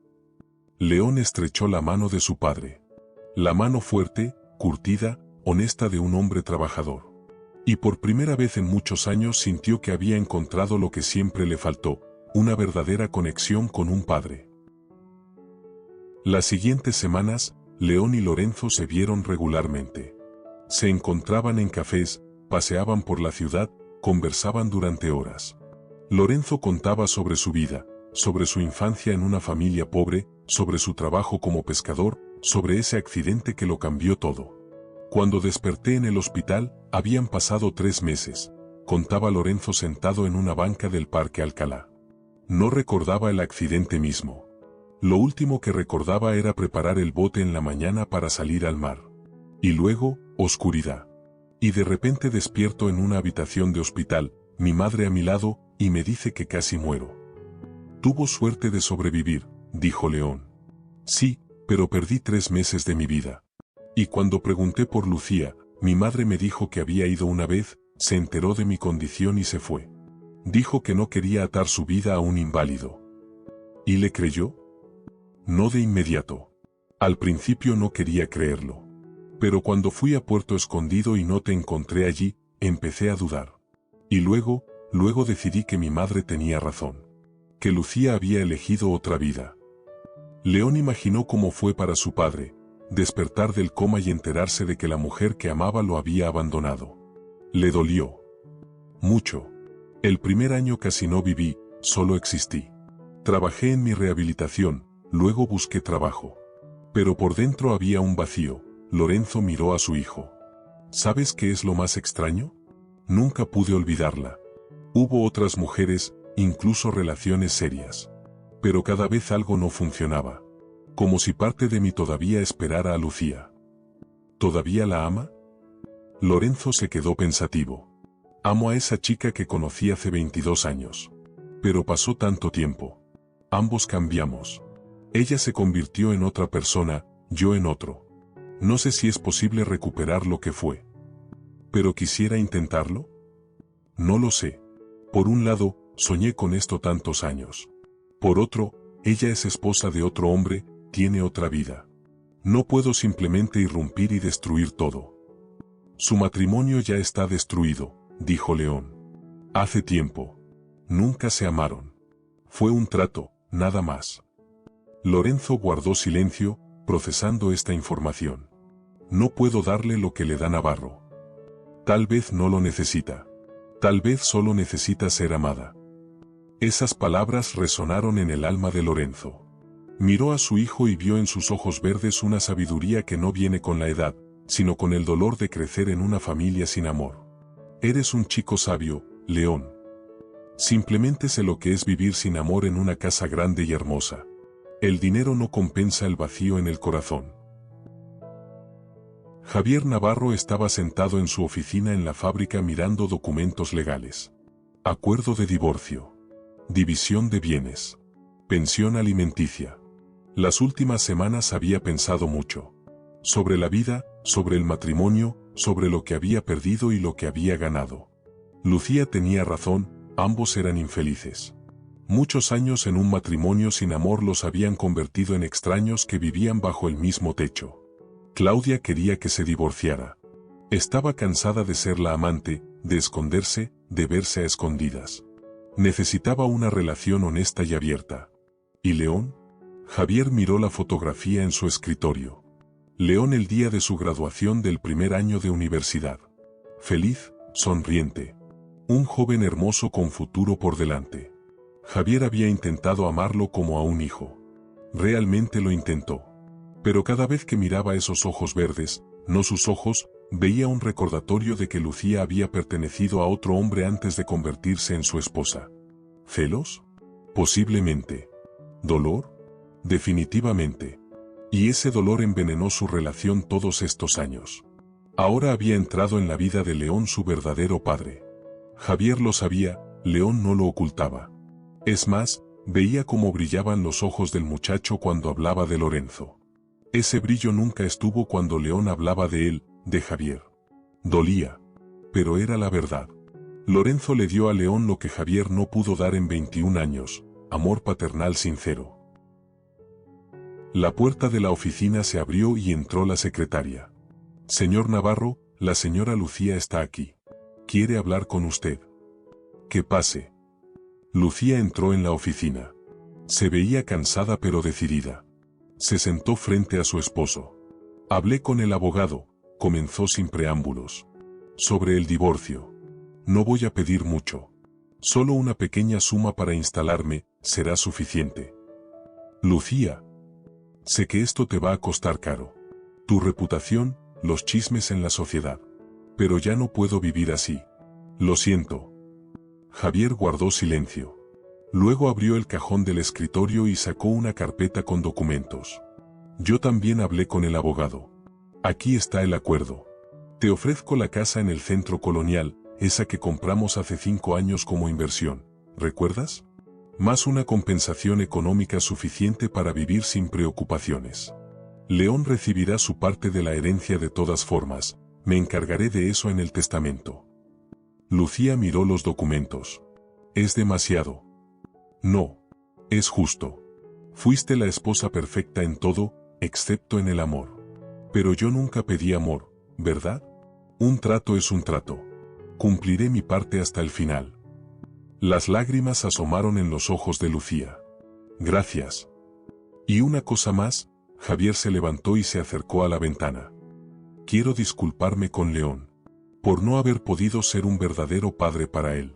León estrechó la mano de su padre. La mano fuerte, curtida, honesta de un hombre trabajador. Y por primera vez en muchos años sintió que había encontrado lo que siempre le faltó, una verdadera conexión con un padre. Las siguientes semanas, León y Lorenzo se vieron regularmente. Se encontraban en cafés, paseaban por la ciudad, conversaban durante horas. Lorenzo contaba sobre su vida, sobre su infancia en una familia pobre, sobre su trabajo como pescador, sobre ese accidente que lo cambió todo. Cuando desperté en el hospital, habían pasado 3 meses, contaba Lorenzo sentado en una banca del Parque Alcalá. No recordaba el accidente mismo. Lo último que recordaba era preparar el bote en la mañana para salir al mar. Y luego, oscuridad. Y de repente despierto en una habitación de hospital, mi madre a mi lado, y me dice que casi muero. Tuvo suerte de sobrevivir, dijo León. Sí, pero perdí 3 meses de mi vida. Y cuando pregunté por Lucía, mi madre me dijo que había ido una vez, se enteró de mi condición y se fue. Dijo que no quería atar su vida a un inválido. ¿Y le creyó? No de inmediato. Al principio no quería creerlo. Pero cuando fui a Puerto Escondido y no te encontré allí, empecé a dudar. Y luego decidí que mi madre tenía razón. Que Lucía había elegido otra vida. León imaginó cómo fue para su padre, despertar del coma y enterarse de que la mujer que amaba lo había abandonado. Le dolió. Mucho. El primer año casi no viví, solo existí. Trabajé en mi rehabilitación, luego busqué trabajo. Pero por dentro había un vacío. Lorenzo miró a su hijo. ¿Sabes qué es lo más extraño? Nunca pude olvidarla. Hubo otras mujeres, incluso relaciones serias. Pero cada vez algo no funcionaba. Como si parte de mí todavía esperara a Lucía. ¿Todavía la ama? Lorenzo se quedó pensativo. Amo a esa chica que conocí hace 22 años. Pero pasó tanto tiempo. Ambos cambiamos. Ella se convirtió en otra persona, yo en otro. No sé si es posible recuperar lo que fue. ¿Pero quisiera intentarlo? No lo sé. Por un lado, soñé con esto tantos años. Por otro, ella es esposa de otro hombre, tiene otra vida. No puedo simplemente irrumpir y destruir todo. Su matrimonio ya está destruido, dijo León. Hace tiempo. Nunca se amaron. Fue un trato, nada más. Lorenzo guardó silencio, procesando esta información. No puedo darle lo que le da Navarro. Tal vez no lo necesita. Tal vez solo necesita ser amada. Esas palabras resonaron en el alma de Lorenzo. Miró a su hijo y vio en sus ojos verdes una sabiduría que no viene con la edad, sino con el dolor de crecer en una familia sin amor. Eres un chico sabio, León. Simplemente sé lo que es vivir sin amor en una casa grande y hermosa. El dinero no compensa el vacío en el corazón. Javier Navarro estaba sentado en su oficina en la fábrica mirando documentos legales. Acuerdo de divorcio. División de bienes. Pensión alimenticia. Las últimas semanas había pensado mucho. Sobre la vida, sobre el matrimonio, sobre lo que había perdido y lo que había ganado. Lucía tenía razón, ambos eran infelices. Muchos años en un matrimonio sin amor los habían convertido en extraños que vivían bajo el mismo techo. Claudia quería que se divorciara. Estaba cansada de ser la amante, de esconderse, de verse a escondidas. Necesitaba una relación honesta y abierta. ¿Y León? Javier miró la fotografía en su escritorio. León el día de su graduación del primer año de universidad. Feliz, sonriente. Un joven hermoso con futuro por delante. Javier había intentado amarlo como a un hijo. Realmente lo intentó. Pero cada vez que miraba esos ojos verdes, no sus ojos, veía un recordatorio de que Lucía había pertenecido a otro hombre antes de convertirse en su esposa. ¿Celos? Posiblemente. ¿Dolor? Definitivamente. Y ese dolor envenenó su relación todos estos años. Ahora había entrado en la vida de León su verdadero padre. Javier lo sabía, León no lo ocultaba. Es más, veía cómo brillaban los ojos del muchacho cuando hablaba de Lorenzo. Ese brillo nunca estuvo cuando León hablaba de él, de Javier. Dolía. Pero era la verdad. Lorenzo le dio a León lo que Javier no pudo dar en 21 años, amor paternal sincero. La puerta de la oficina se abrió y entró la secretaria. Señor Navarro, la señora Lucía está aquí. Quiere hablar con usted. Que pase. Lucía entró en la oficina. Se veía cansada pero decidida. Se sentó frente a su esposo. Hablé con el abogado, comenzó sin preámbulos. Sobre el divorcio. No voy a pedir mucho. Solo una pequeña suma para instalarme, será suficiente. Lucía. Sé que esto te va a costar caro. Tu reputación, los chismes en la sociedad. Pero ya no puedo vivir así. Lo siento. Javier guardó silencio. Luego abrió el cajón del escritorio y sacó una carpeta con documentos. Yo también hablé con el abogado. Aquí está el acuerdo. Te ofrezco la casa en el centro colonial, esa que compramos hace 5 años como inversión, ¿recuerdas? Más una compensación económica suficiente para vivir sin preocupaciones. León recibirá su parte de la herencia de todas formas, me encargaré de eso en el testamento. Lucía miró los documentos. Es demasiado. No. Es justo. Fuiste la esposa perfecta en todo, excepto en el amor. Pero yo nunca pedí amor, ¿verdad? Un trato es un trato. Cumpliré mi parte hasta el final. Las lágrimas asomaron en los ojos de Lucía. Gracias. Y una cosa más, Javier se levantó y se acercó a la ventana. Quiero disculparme con León. Por no haber podido ser un verdadero padre para él.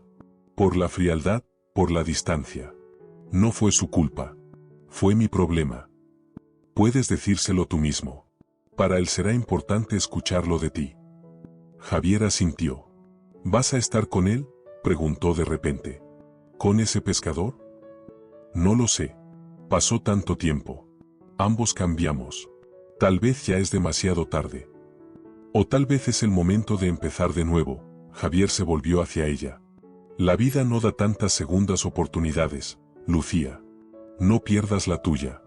Por la frialdad, por la distancia. No fue su culpa. Fue mi problema. Puedes decírselo tú mismo. Para él será importante escucharlo de ti. Javier asintió. ¿Vas a estar con él?, preguntó de repente. ¿Con ese pescador? No lo sé. Pasó tanto tiempo. Ambos cambiamos. Tal vez ya es demasiado tarde. O tal vez es el momento de empezar de nuevo. Javier se volvió hacia ella. La vida no da tantas segundas oportunidades, Lucía. No pierdas la tuya.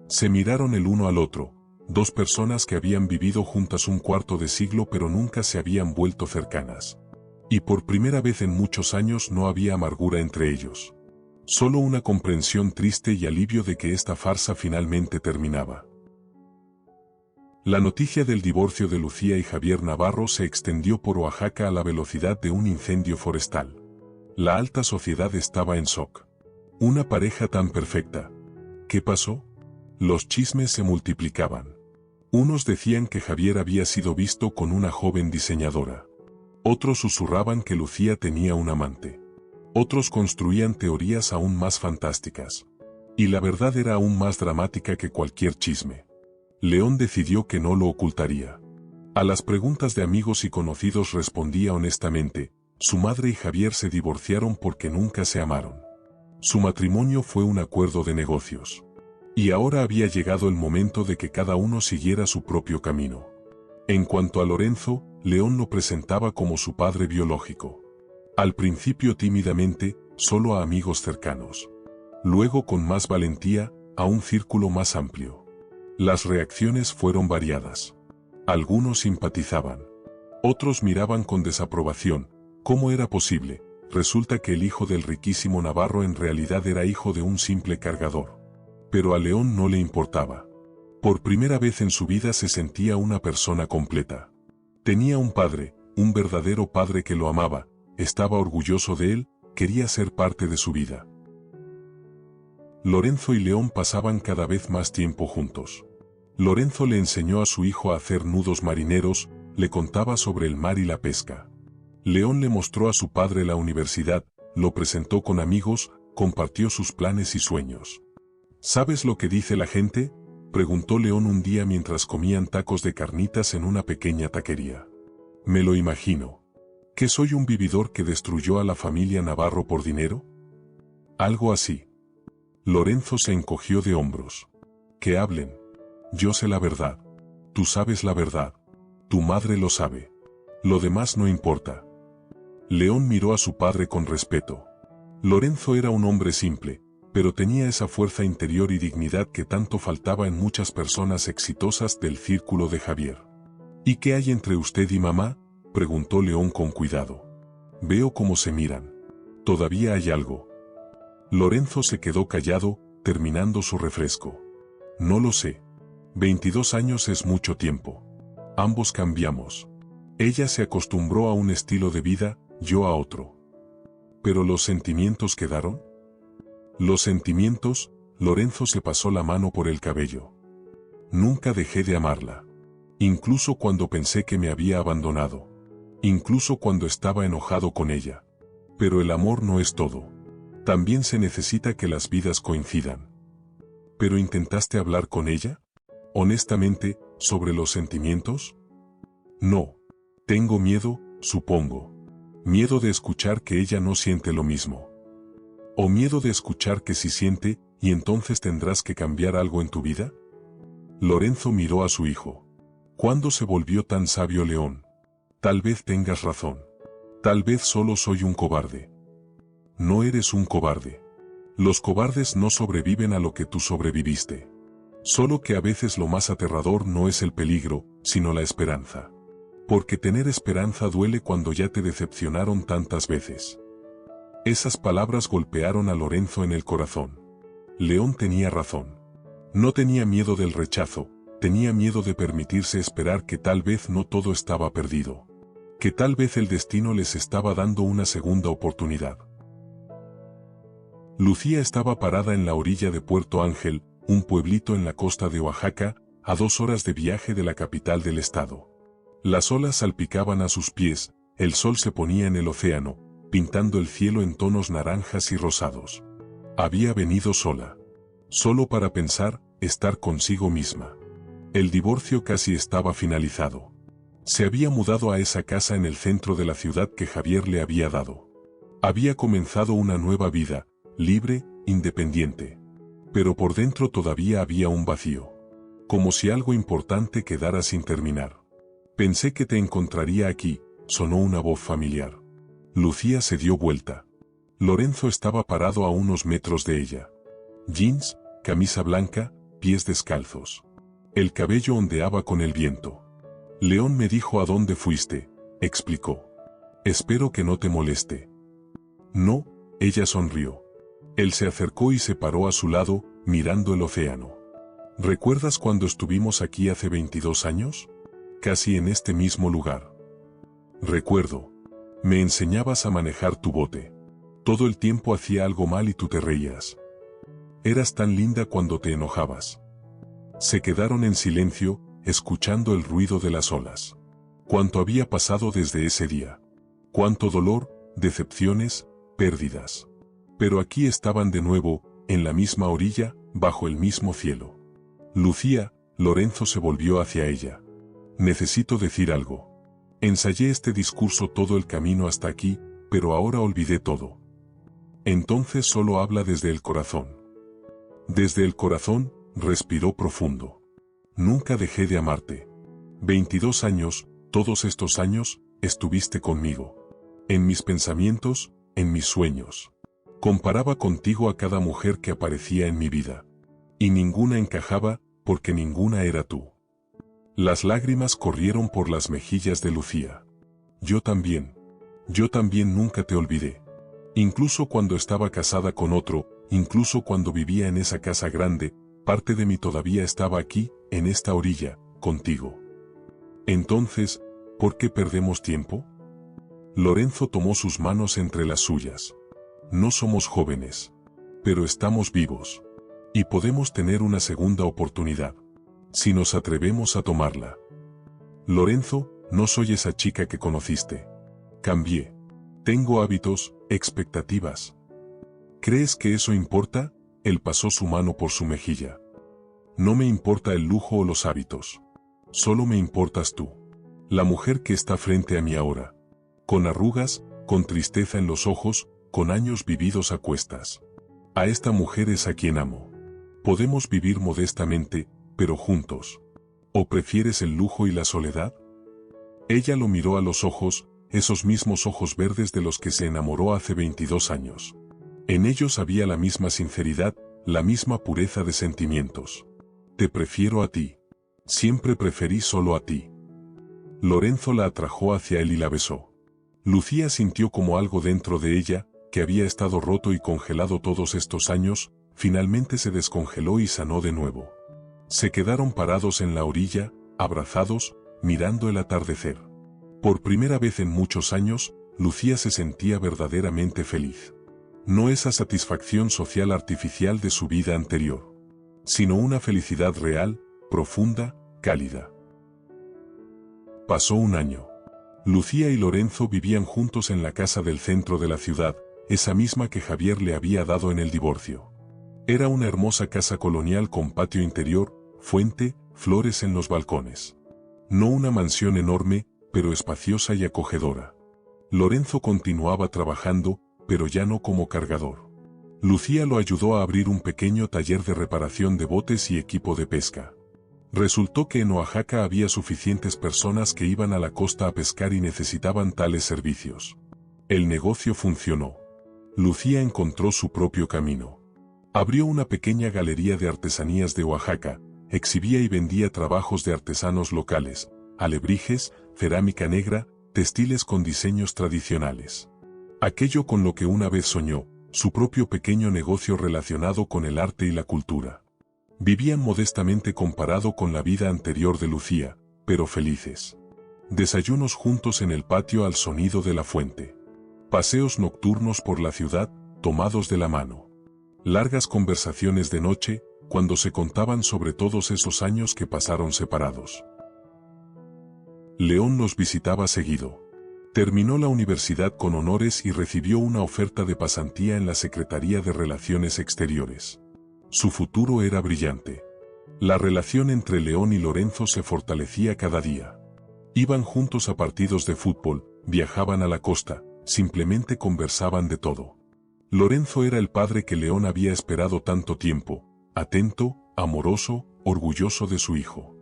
Se miraron el uno al otro, dos personas que habían vivido juntas un cuarto de siglo pero nunca se habían vuelto cercanas. Y por primera vez en muchos años no había amargura entre ellos. Solo una comprensión triste y alivio de que esta farsa finalmente terminaba. La noticia del divorcio de Lucía y Javier Navarro se extendió por Oaxaca a la velocidad de un incendio forestal. La alta sociedad estaba en shock. Una pareja tan perfecta. ¿Qué pasó? Los chismes se multiplicaban. Unos decían que Javier había sido visto con una joven diseñadora. Otros susurraban que Lucía tenía un amante. Otros construían teorías aún más fantásticas. Y la verdad era aún más dramática que cualquier chisme. León decidió que no lo ocultaría. A las preguntas de amigos y conocidos respondía honestamente, su madre y Javier se divorciaron porque nunca se amaron. Su matrimonio fue un acuerdo de negocios. Y ahora había llegado el momento de que cada uno siguiera su propio camino. En cuanto a Lorenzo, León lo presentaba como su padre biológico. Al principio tímidamente, solo a amigos cercanos. Luego con más valentía, a un círculo más amplio. Las reacciones fueron variadas. Algunos simpatizaban. Otros miraban con desaprobación. ¿Cómo era posible? Resulta que el hijo del riquísimo Navarro en realidad era hijo de un simple cargador. Pero a León no le importaba. Por primera vez en su vida se sentía una persona completa. Tenía un padre, un verdadero padre que lo amaba, estaba orgulloso de él, quería ser parte de su vida. Lorenzo y León pasaban cada vez más tiempo juntos. Lorenzo le enseñó a su hijo a hacer nudos marineros, le contaba sobre el mar y la pesca. León le mostró a su padre la universidad, lo presentó con amigos, compartió sus planes y sueños. ¿Sabes lo que dice la gente?, preguntó León un día mientras comían tacos de carnitas en una pequeña taquería. Me lo imagino. ¿Que soy un vividor que destruyó a la familia Navarro por dinero? Algo así. Lorenzo se encogió de hombros. Que hablen. Yo sé la verdad. Tú sabes la verdad. Tu madre lo sabe. Lo demás no importa. León miró a su padre con respeto. Lorenzo era un hombre simple, pero tenía esa fuerza interior y dignidad que tanto faltaba en muchas personas exitosas del círculo de Javier. ¿Y qué hay entre usted y mamá?, preguntó León con cuidado. Veo cómo se miran. Todavía hay algo. Lorenzo se quedó callado, terminando su refresco. No lo sé. 22 años es mucho tiempo. Ambos cambiamos. Ella se acostumbró a un estilo de vida, yo a otro. ¿Pero los sentimientos quedaron? Los sentimientos, Lorenzo se pasó la mano por el cabello. Nunca dejé de amarla. Incluso cuando pensé que me había abandonado. Incluso cuando estaba enojado con ella. Pero el amor no es todo. También se necesita que las vidas coincidan. ¿Pero intentaste hablar con ella? Honestamente, ¿sobre los sentimientos? No. Tengo miedo, supongo. Miedo de escuchar que ella no siente lo mismo. O miedo de escuchar que sí siente, y entonces tendrás que cambiar algo en tu vida. Lorenzo miró a su hijo. ¿Cuándo se volvió tan sabio León? Tal vez tengas razón. Tal vez solo soy un cobarde. No eres un cobarde. Los cobardes no sobreviven a lo que tú sobreviviste. Solo que a veces lo más aterrador no es el peligro, sino la esperanza. Porque tener esperanza duele cuando ya te decepcionaron tantas veces. Esas palabras golpearon a Lorenzo en el corazón. León tenía razón. No tenía miedo del rechazo, tenía miedo de permitirse esperar que tal vez no todo estaba perdido. Que tal vez el destino les estaba dando una segunda oportunidad. Lucía estaba parada en la orilla de Puerto Ángel, un pueblito en la costa de Oaxaca, a 2 horas de viaje de la capital del estado. Las olas salpicaban a sus pies, el sol se ponía en el océano, pintando el cielo en tonos naranjas y rosados. Había venido sola. Solo para pensar, estar consigo misma. El divorcio casi estaba finalizado. Se había mudado a esa casa en el centro de la ciudad que Javier le había dado. Había comenzado una nueva vida, libre, independiente. Pero por dentro todavía había un vacío. Como si algo importante quedara sin terminar. Pensé que te encontraría aquí, sonó una voz familiar. Lucía se dio vuelta. Lorenzo estaba parado a unos metros de ella. Jeans, camisa blanca, pies descalzos. El cabello ondeaba con el viento. León me dijo a dónde fuiste, explicó. Espero que no te moleste. No, ella sonrió. Él se acercó y se paró a su lado, mirando el océano. ¿Recuerdas cuando estuvimos aquí hace 22 años? Casi en este mismo lugar. Recuerdo. Me enseñabas a manejar tu bote. Todo el tiempo hacía algo mal y tú te reías. Eras tan linda cuando te enojabas. Se quedaron en silencio, escuchando el ruido de las olas. Cuánto había pasado desde ese día. Cuánto dolor, decepciones, pérdidas. Pero aquí estaban de nuevo, en la misma orilla, bajo el mismo cielo. Lucía, Lorenzo se volvió hacia ella. Necesito decir algo. Ensayé este discurso todo el camino hasta aquí, pero ahora olvidé todo. Entonces solo habla desde el corazón. Desde el corazón, respiró profundo. Nunca dejé de amarte. 22 años, todos estos años, estuviste conmigo. En mis pensamientos, en mis sueños. Comparaba contigo a cada mujer que aparecía en mi vida. Y ninguna encajaba, porque ninguna era tú. Las lágrimas corrieron por las mejillas de Lucía. Yo también nunca te olvidé. Incluso cuando estaba casada con otro, incluso cuando vivía en esa casa grande, parte de mí todavía estaba aquí, en esta orilla, contigo. Entonces, ¿por qué perdemos tiempo? Lorenzo tomó sus manos entre las suyas. No somos jóvenes, pero estamos vivos. Y podemos tener una segunda oportunidad. Si nos atrevemos a tomarla. Lorenzo, no soy esa chica que conociste. Cambié. Tengo hábitos, expectativas. ¿Crees que eso importa? Él pasó su mano por su mejilla. No me importa el lujo o los hábitos. Solo me importas tú. La mujer que está frente a mí ahora. Con arrugas, con tristeza en los ojos, con años vividos a cuestas. A esta mujer es a quien amo. Podemos vivir modestamente, pero juntos. ¿O prefieres el lujo y la soledad? Ella lo miró a los ojos, esos mismos ojos verdes de los que se enamoró hace 22 años. En ellos había la misma sinceridad, la misma pureza de sentimientos. Te prefiero a ti. Siempre preferí solo a ti. Lorenzo la atrajo hacia él y la besó. Lucía sintió como algo dentro de ella, que había estado roto y congelado todos estos años, finalmente se descongeló y sanó de nuevo. Se quedaron parados en la orilla, abrazados, mirando el atardecer. Por primera vez en muchos años, Lucía se sentía verdaderamente feliz. No esa satisfacción social artificial de su vida anterior, sino una felicidad real, profunda, cálida. Pasó un año. Lucía y Lorenzo vivían juntos en la casa del centro de la ciudad, esa misma que Javier le había dado en el divorcio. Era una hermosa casa colonial con patio interior, fuente, flores en los balcones. No una mansión enorme, pero espaciosa y acogedora. Lorenzo continuaba trabajando, pero ya no como cargador. Lucía lo ayudó a abrir un pequeño taller de reparación de botes y equipo de pesca. Resultó que en Oaxaca había suficientes personas que iban a la costa a pescar y necesitaban tales servicios. El negocio funcionó. Lucía encontró su propio camino. Abrió una pequeña galería de artesanías de Oaxaca, exhibía y vendía trabajos de artesanos locales, alebrijes, cerámica negra, textiles con diseños tradicionales. Aquello con lo que una vez soñó, su propio pequeño negocio relacionado con el arte y la cultura. Vivían modestamente comparado con la vida anterior de Lucía, pero felices. Desayunos juntos en el patio al sonido de la fuente. Paseos nocturnos por la ciudad, tomados de la mano. Largas conversaciones de noche, cuando se contaban sobre todos esos años que pasaron separados. León los visitaba seguido. Terminó la universidad con honores y recibió una oferta de pasantía en la Secretaría de Relaciones Exteriores. Su futuro era brillante. La relación entre León y Lorenzo se fortalecía cada día. Iban juntos a partidos de fútbol, viajaban a la costa, simplemente conversaban de todo. Lorenzo era el padre que León había esperado tanto tiempo, atento, amoroso, orgulloso de su hijo.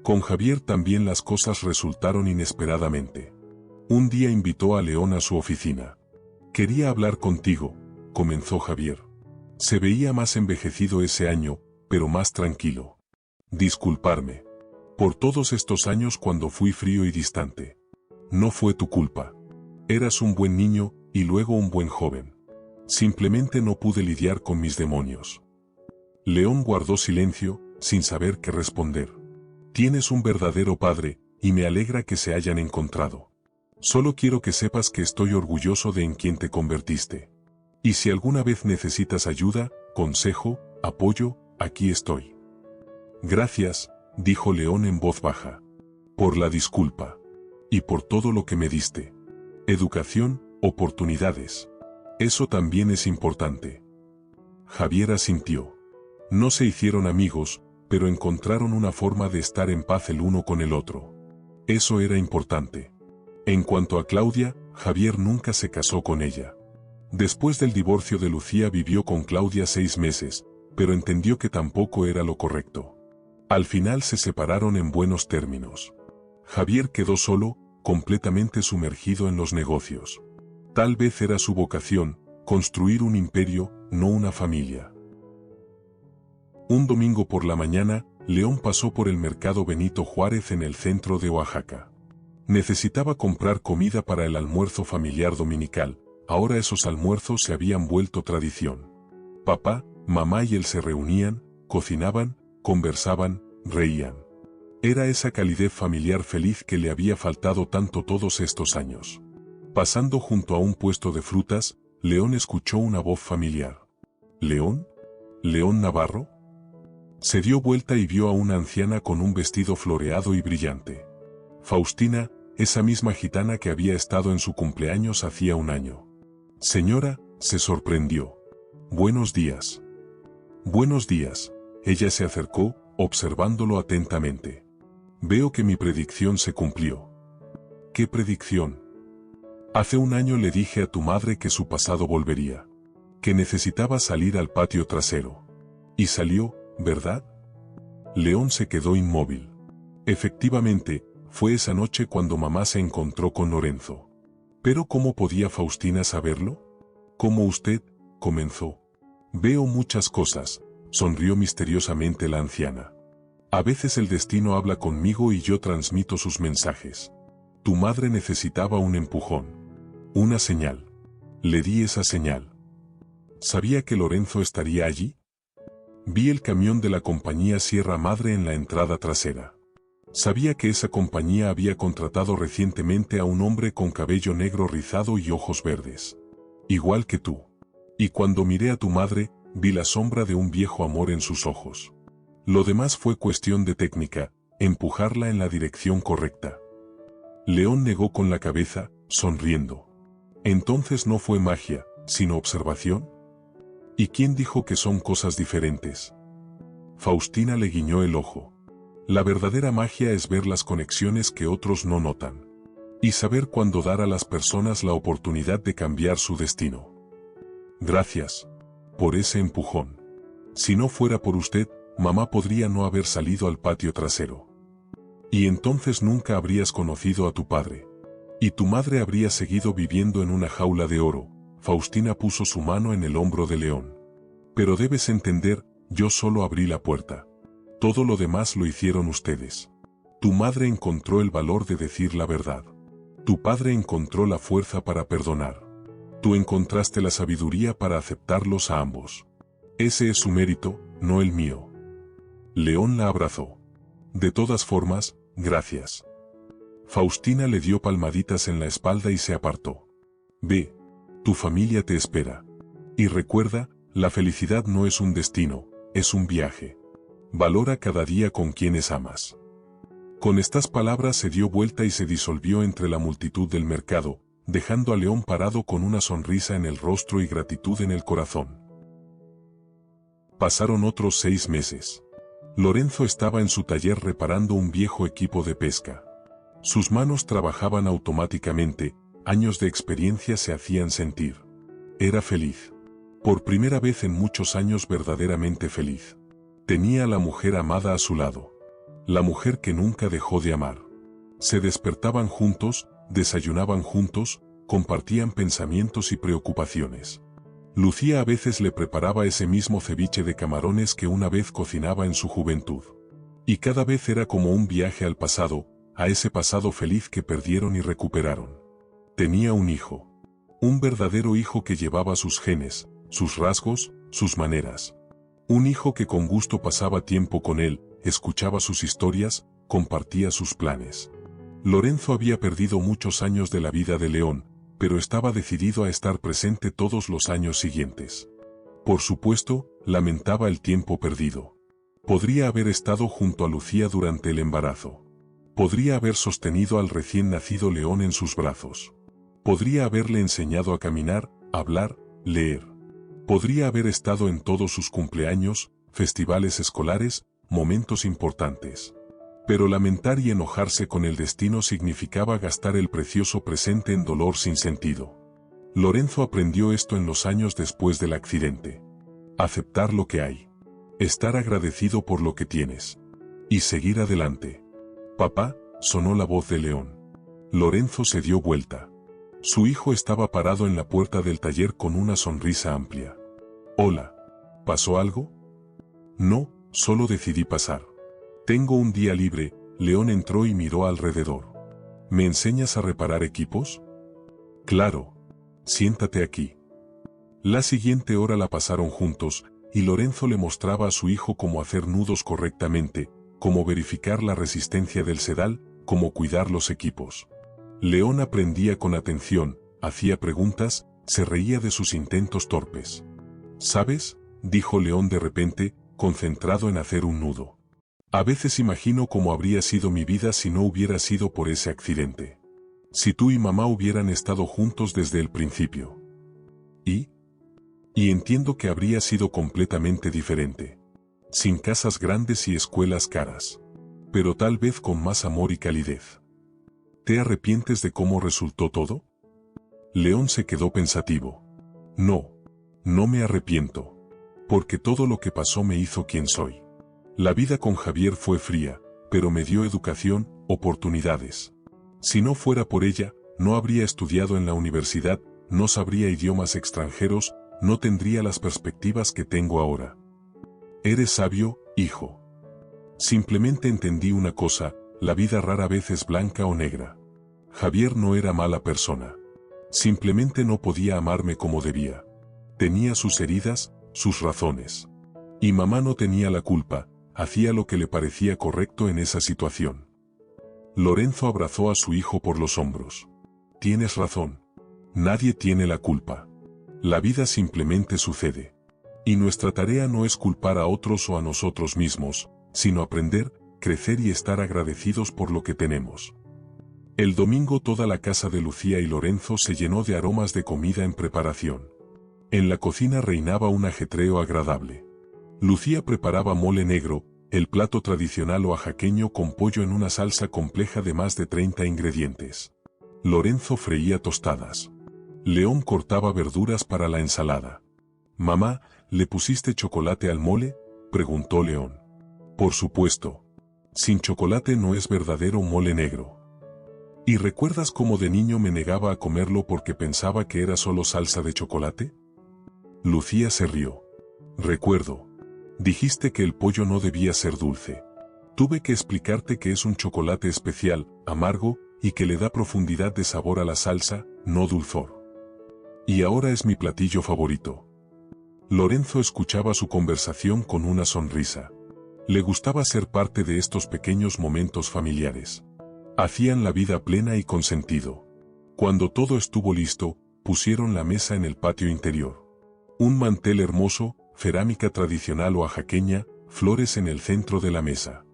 Con Javier también las cosas resultaron inesperadamente. Un día invitó a León a su oficina. Quería hablar contigo, comenzó Javier. Se veía más envejecido ese año, pero más tranquilo. Disculparme. Por todos estos años cuando fui frío y distante. No fue tu culpa. Eras un buen niño, y luego un buen joven. Simplemente no pude lidiar con mis demonios. León guardó silencio, sin saber qué responder. Tienes un verdadero padre, y me alegra que se hayan encontrado. Solo quiero que sepas que estoy orgulloso de en quien te convertiste. Y si alguna vez necesitas ayuda, consejo, apoyo, aquí estoy. Gracias, dijo León en voz baja. Por la disculpa. Y por todo lo que me diste. Educación, oportunidades. Eso también es importante. Javier asintió. No se hicieron amigos, pero encontraron una forma de estar en paz el uno con el otro. Eso era importante. En cuanto a Claudia, Javier nunca se casó con ella. Después del divorcio de Lucía vivió con Claudia 6 meses, pero entendió que tampoco era lo correcto. Al final se separaron en buenos términos. Javier quedó solo, completamente sumergido en los negocios. Tal vez era su vocación, construir un imperio, no una familia. Un domingo por la mañana, León pasó por el mercado Benito Juárez en el centro de Oaxaca. Necesitaba comprar comida para el almuerzo familiar dominical. Ahora esos almuerzos se habían vuelto tradición. Papá, mamá y él se reunían, cocinaban, conversaban, reían. Era esa calidez familiar feliz que le había faltado tanto todos estos años. Pasando junto a un puesto de frutas, León escuchó una voz familiar. ¿León? ¿León Navarro? Se dio vuelta y vio a una anciana con un vestido floreado y brillante. Faustina, esa misma gitana que había estado en su cumpleaños hacía un año. Señora, se sorprendió. Buenos días. Buenos días. Ella se acercó, observándolo atentamente. Veo que mi predicción se cumplió. ¿Qué predicción? Hace un año le dije a tu madre que su pasado volvería. Que necesitaba salir al patio trasero. Y salió, ¿verdad? León se quedó inmóvil. Efectivamente, Fue esa noche cuando mamá se encontró con Lorenzo. ¿Pero cómo podía Faustina saberlo? ¿Cómo usted? Comenzó. Veo muchas cosas, sonrió misteriosamente la anciana. A veces el destino habla conmigo y yo transmito sus mensajes. Tu madre necesitaba un empujón. Una señal. Le di esa señal. ¿Sabía que Lorenzo estaría allí? Vi el camión de la compañía Sierra Madre en la entrada trasera. Sabía que esa compañía había contratado recientemente a un hombre con cabello negro rizado y ojos verdes. Igual que tú. Y cuando miré a tu madre, vi la sombra de un viejo amor en sus ojos. Lo demás fue cuestión de técnica, empujarla en la dirección correcta. León negó con la cabeza, sonriendo. Entonces no fue magia, sino observación. ¿Y quién dijo que son cosas diferentes? Faustina le guiñó el ojo. La verdadera magia es ver las conexiones que otros no notan. Y saber cuándo dar a las personas la oportunidad de cambiar su destino. Gracias. Por ese empujón. Si no fuera por usted, mamá podría no haber salido al patio trasero. Y entonces nunca habrías conocido a tu padre. Y tu madre habría seguido viviendo en una jaula de oro. Faustina puso su mano en el hombro de León. Pero debes entender, yo solo abrí la puerta. Todo lo demás lo hicieron ustedes. Tu madre encontró el valor de decir la verdad. Tu padre encontró la fuerza para perdonar. Tú encontraste la sabiduría para aceptarlos a ambos. Ese es su mérito, no el mío. León la abrazó. De todas formas, gracias. Faustina le dio palmaditas en la espalda y se apartó. Ve, tu familia te espera. Y recuerda, la felicidad no es un destino, es un viaje. Valora cada día con quienes amas. Con estas palabras se dio vuelta y se disolvió entre la multitud del mercado, dejando a León parado con una sonrisa en el rostro y gratitud en el corazón. Pasaron otros 6 meses. Lorenzo estaba en su taller reparando un viejo equipo de pesca. Sus manos trabajaban automáticamente, años de experiencia se hacían sentir. Era feliz. Por primera vez en muchos años verdaderamente feliz. Tenía a la mujer amada a su lado. La mujer que nunca dejó de amar. Se despertaban juntos, desayunaban juntos, compartían pensamientos y preocupaciones. Lucía a veces le preparaba ese mismo ceviche de camarones que una vez cocinaba en su juventud. Y cada vez era como un viaje al pasado, a ese pasado feliz que perdieron y recuperaron. Tenía un hijo. Un verdadero hijo que llevaba sus genes, sus rasgos, sus maneras. Un hijo que con gusto pasaba tiempo con él, escuchaba sus historias, compartía sus planes. Lorenzo había perdido muchos años de la vida de León, pero estaba decidido a estar presente todos los años siguientes. Por supuesto, lamentaba el tiempo perdido. Podría haber estado junto a Lucía durante el embarazo. Podría haber sostenido al recién nacido León en sus brazos. Podría haberle enseñado a caminar, hablar, leer. Podría haber estado en todos sus cumpleaños, festivales escolares, momentos importantes. Pero lamentar y enojarse con el destino significaba gastar el precioso presente en dolor sin sentido. Lorenzo aprendió esto en los años después del accidente. Aceptar lo que hay. Estar agradecido por lo que tienes. Y seguir adelante. Papá, sonó la voz de León. Lorenzo se dio vuelta. Su hijo estaba parado en la puerta del taller con una sonrisa amplia. Hola. ¿Pasó algo? No, solo decidí pasar. Tengo un día libre. León entró y miró alrededor. ¿Me enseñas a reparar equipos? Claro. Siéntate aquí. La siguiente hora la pasaron juntos, y Lorenzo le mostraba a su hijo cómo hacer nudos correctamente, cómo verificar la resistencia del sedal, cómo cuidar los equipos. León aprendía con atención, hacía preguntas, se reía de sus intentos torpes. ¿Sabes?, dijo León de repente, concentrado en hacer un nudo. A veces imagino cómo habría sido mi vida si no hubiera sido por ese accidente. Si tú y mamá hubieran estado juntos desde el principio. Y entiendo que habría sido completamente diferente. Sin casas grandes y escuelas caras. Pero tal vez con más amor y calidez. ¿Te arrepientes de cómo resultó todo? León se quedó pensativo. No me arrepiento. Porque todo lo que pasó me hizo quien soy. La vida con Javier fue fría, pero me dio educación, oportunidades. Si no fuera por ella, no habría estudiado en la universidad, no sabría idiomas extranjeros, no tendría las perspectivas que tengo ahora. Eres sabio, hijo. Simplemente entendí una cosa, la vida rara vez es blanca o negra. Javier no era mala persona. Simplemente no podía amarme como debía. Tenía sus heridas, sus razones. Y mamá no tenía la culpa, hacía lo que le parecía correcto en esa situación. Lorenzo abrazó a su hijo por los hombros. Tienes razón. Nadie tiene la culpa. La vida simplemente sucede. Y nuestra tarea no es culpar a otros o a nosotros mismos, sino aprender, crecer y estar agradecidos por lo que tenemos. El domingo toda la casa de Lucía y Lorenzo se llenó de aromas de comida en preparación. En la cocina reinaba un ajetreo agradable. Lucía preparaba mole negro, el plato tradicional oaxaqueño con pollo en una salsa compleja de más de 30 ingredientes. Lorenzo freía tostadas. León cortaba verduras para la ensalada. «Mamá, ¿le pusiste chocolate al mole?», preguntó León. «Por supuesto. Sin chocolate no es verdadero mole negro». «¿Y recuerdas cómo de niño me negaba a comerlo porque pensaba que era solo salsa de chocolate?». Lucía se rió. «Recuerdo. Dijiste que el pollo no debía ser dulce. Tuve que explicarte que es un chocolate especial, amargo, y que le da profundidad de sabor a la salsa, no dulzor. Y ahora es mi platillo favorito». Lorenzo escuchaba su conversación con una sonrisa. Le gustaba ser parte de estos pequeños momentos familiares. Hacían la vida plena y con sentido. Cuando todo estuvo listo, pusieron la mesa en el patio interior. Un mantel hermoso, cerámica tradicional oaxaqueña, flores en el centro de la mesa.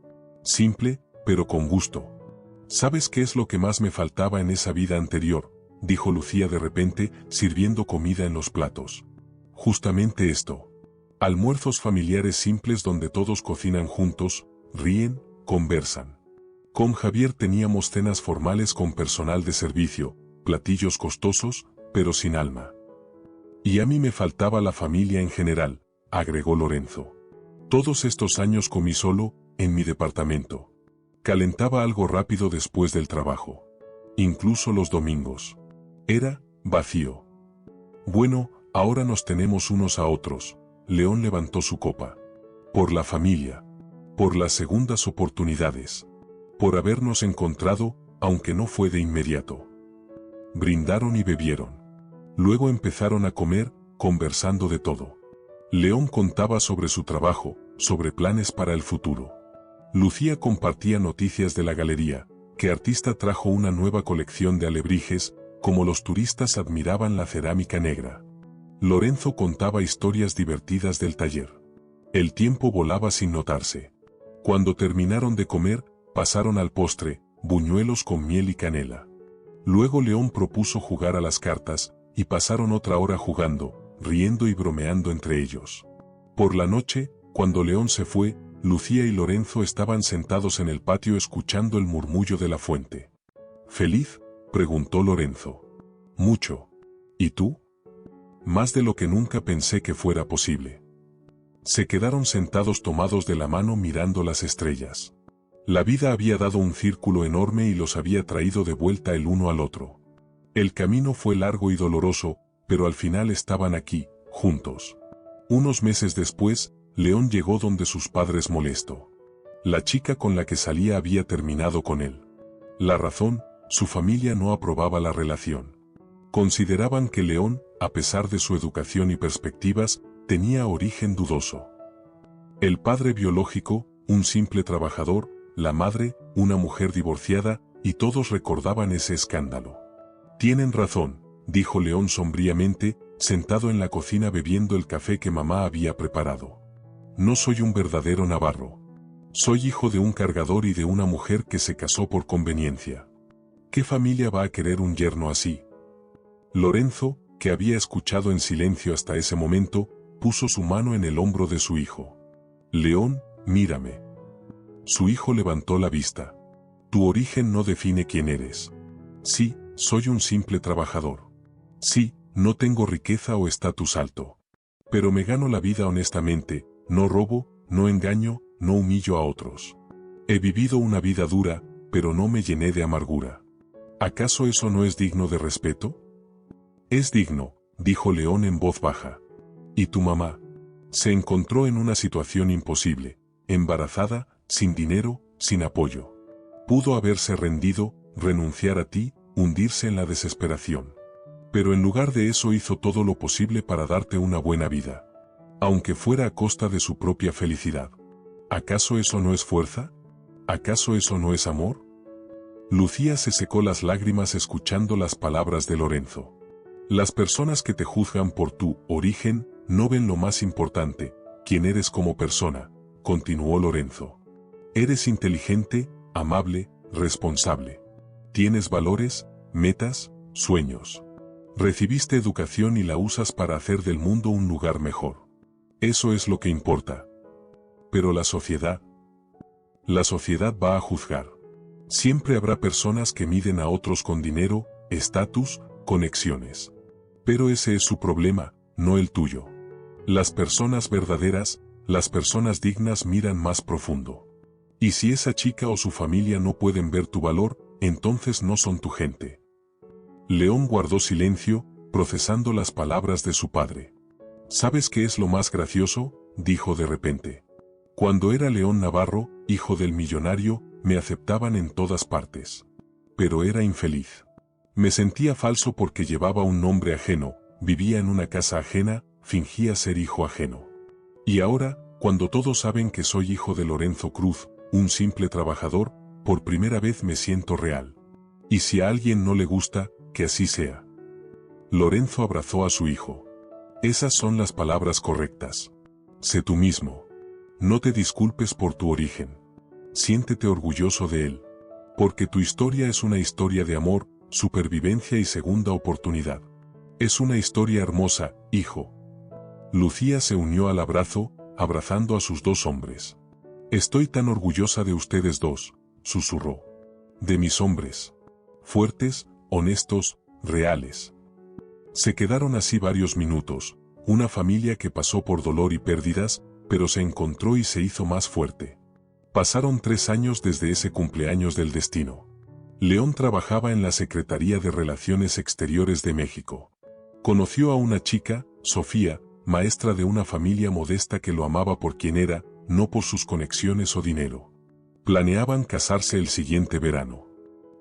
Simple, pero con gusto. «¿Sabes qué es lo que más me faltaba en esa vida anterior?», dijo Lucía de repente, sirviendo comida en los platos. «Justamente esto. Almuerzos familiares simples donde todos cocinan juntos, ríen, conversan. Con Javier teníamos cenas formales con personal de servicio, platillos costosos, pero sin alma. Y a mí me faltaba la familia en general», agregó Lorenzo. «Todos estos años comí solo, en mi departamento. Calentaba algo rápido después del trabajo. Incluso los domingos. Era vacío. Bueno, ahora nos tenemos unos a otros». León levantó su copa. «Por la familia. Por las segundas oportunidades. Por habernos encontrado, aunque no fue de inmediato». Brindaron y bebieron. Luego empezaron a comer, conversando de todo. León contaba sobre su trabajo, sobre planes para el futuro. Lucía compartía noticias de la galería, que artista trajo una nueva colección de alebrijes, como los turistas admiraban la cerámica negra. Lorenzo contaba historias divertidas del taller. El tiempo volaba sin notarse. Cuando terminaron de comer, pasaron al postre, buñuelos con miel y canela. Luego León propuso jugar a las cartas, y pasaron otra hora jugando, riendo y bromeando entre ellos. Por la noche, cuando León se fue, Lucía y Lorenzo estaban sentados en el patio escuchando el murmullo de la fuente. «¿Feliz?», preguntó Lorenzo. «Mucho. ¿Y tú?». «Más de lo que nunca pensé que fuera posible». Se quedaron sentados tomados de la mano mirando las estrellas. La vida había dado un círculo enorme y los había traído de vuelta el uno al otro. El camino fue largo y doloroso, pero al final estaban aquí, juntos. Unos meses después, León llegó donde sus padres molesto. La chica con la que salía había terminado con él. La razón, su familia no aprobaba la relación. Consideraban que León, a pesar de su educación y perspectivas, tenía origen dudoso. El padre biológico, un simple trabajador, la madre, una mujer divorciada, y todos recordaban ese escándalo. «Tienen razón», dijo León sombríamente, sentado en la cocina bebiendo el café que mamá había preparado. «No soy un verdadero navarro. Soy hijo de un cargador y de una mujer que se casó por conveniencia. ¿Qué familia va a querer un yerno así?». Lorenzo, que había escuchado en silencio hasta ese momento, puso su mano en el hombro de su hijo. «León, mírame». Su hijo levantó la vista. «Tu origen no define quién eres». «Sí, soy un simple trabajador». «Sí, no tengo riqueza o estatus alto. Pero me gano la vida honestamente, no robo, no engaño, no humillo a otros. He vivido una vida dura, pero no me llené de amargura. ¿Acaso eso no es digno de respeto? Es digno, dijo León en voz baja. ¿Y tu mamá? Se encontró en una situación imposible, embarazada, sin dinero, sin apoyo. Pudo haberse rendido, renunciar a ti, hundirse en la desesperación. Pero en lugar de eso hizo todo lo posible para darte una buena vida. Aunque fuera a costa de su propia felicidad. ¿Acaso eso no es fuerza? ¿Acaso eso no es amor? Lucía se secó las lágrimas escuchando las palabras de Lorenzo. Las personas que te juzgan por tu origen no ven lo más importante, quién eres como persona, continuó Lorenzo. Eres inteligente, amable, responsable. Tienes valores, metas, sueños. Recibiste educación y la usas para hacer del mundo un lugar mejor. Eso es lo que importa. Pero la sociedad va a juzgar. Siempre habrá personas que miden a otros con dinero, estatus, conexiones. Pero ese es su problema, no el tuyo. Las personas verdaderas, las personas dignas miran más profundo. Y si esa chica o su familia no pueden ver tu valor, entonces no son tu gente. León guardó silencio, procesando las palabras de su padre. ¿Sabes qué es lo más gracioso?, dijo de repente. Cuando era León Navarro, hijo del millonario, me aceptaban en todas partes. Pero era infeliz. Me sentía falso porque llevaba un nombre ajeno, vivía en una casa ajena, fingía ser hijo ajeno. Y ahora, cuando todos saben que soy hijo de Lorenzo Cruz, un simple trabajador, por primera vez me siento real. Y si a alguien no le gusta, que así sea. Lorenzo abrazó a su hijo. Esas son las palabras correctas. Sé tú mismo. No te disculpes por tu origen. Siéntete orgulloso de él. Porque tu historia es una historia de amor, supervivencia y segunda oportunidad. Es una historia hermosa, hijo. Lucía se unió al abrazo, abrazando a sus dos hombres. Estoy tan orgullosa de ustedes dos, susurró. De mis hombres. Fuertes, honestos, reales. Se quedaron así varios minutos, una familia que pasó por dolor y pérdidas, pero se encontró y se hizo más fuerte. Pasaron 3 años desde ese cumpleaños del destino. León trabajaba en la Secretaría de Relaciones Exteriores de México. Conoció a una chica, Sofía, maestra de una familia modesta que lo amaba por quien era, no por sus conexiones o dinero. Planeaban casarse el siguiente verano.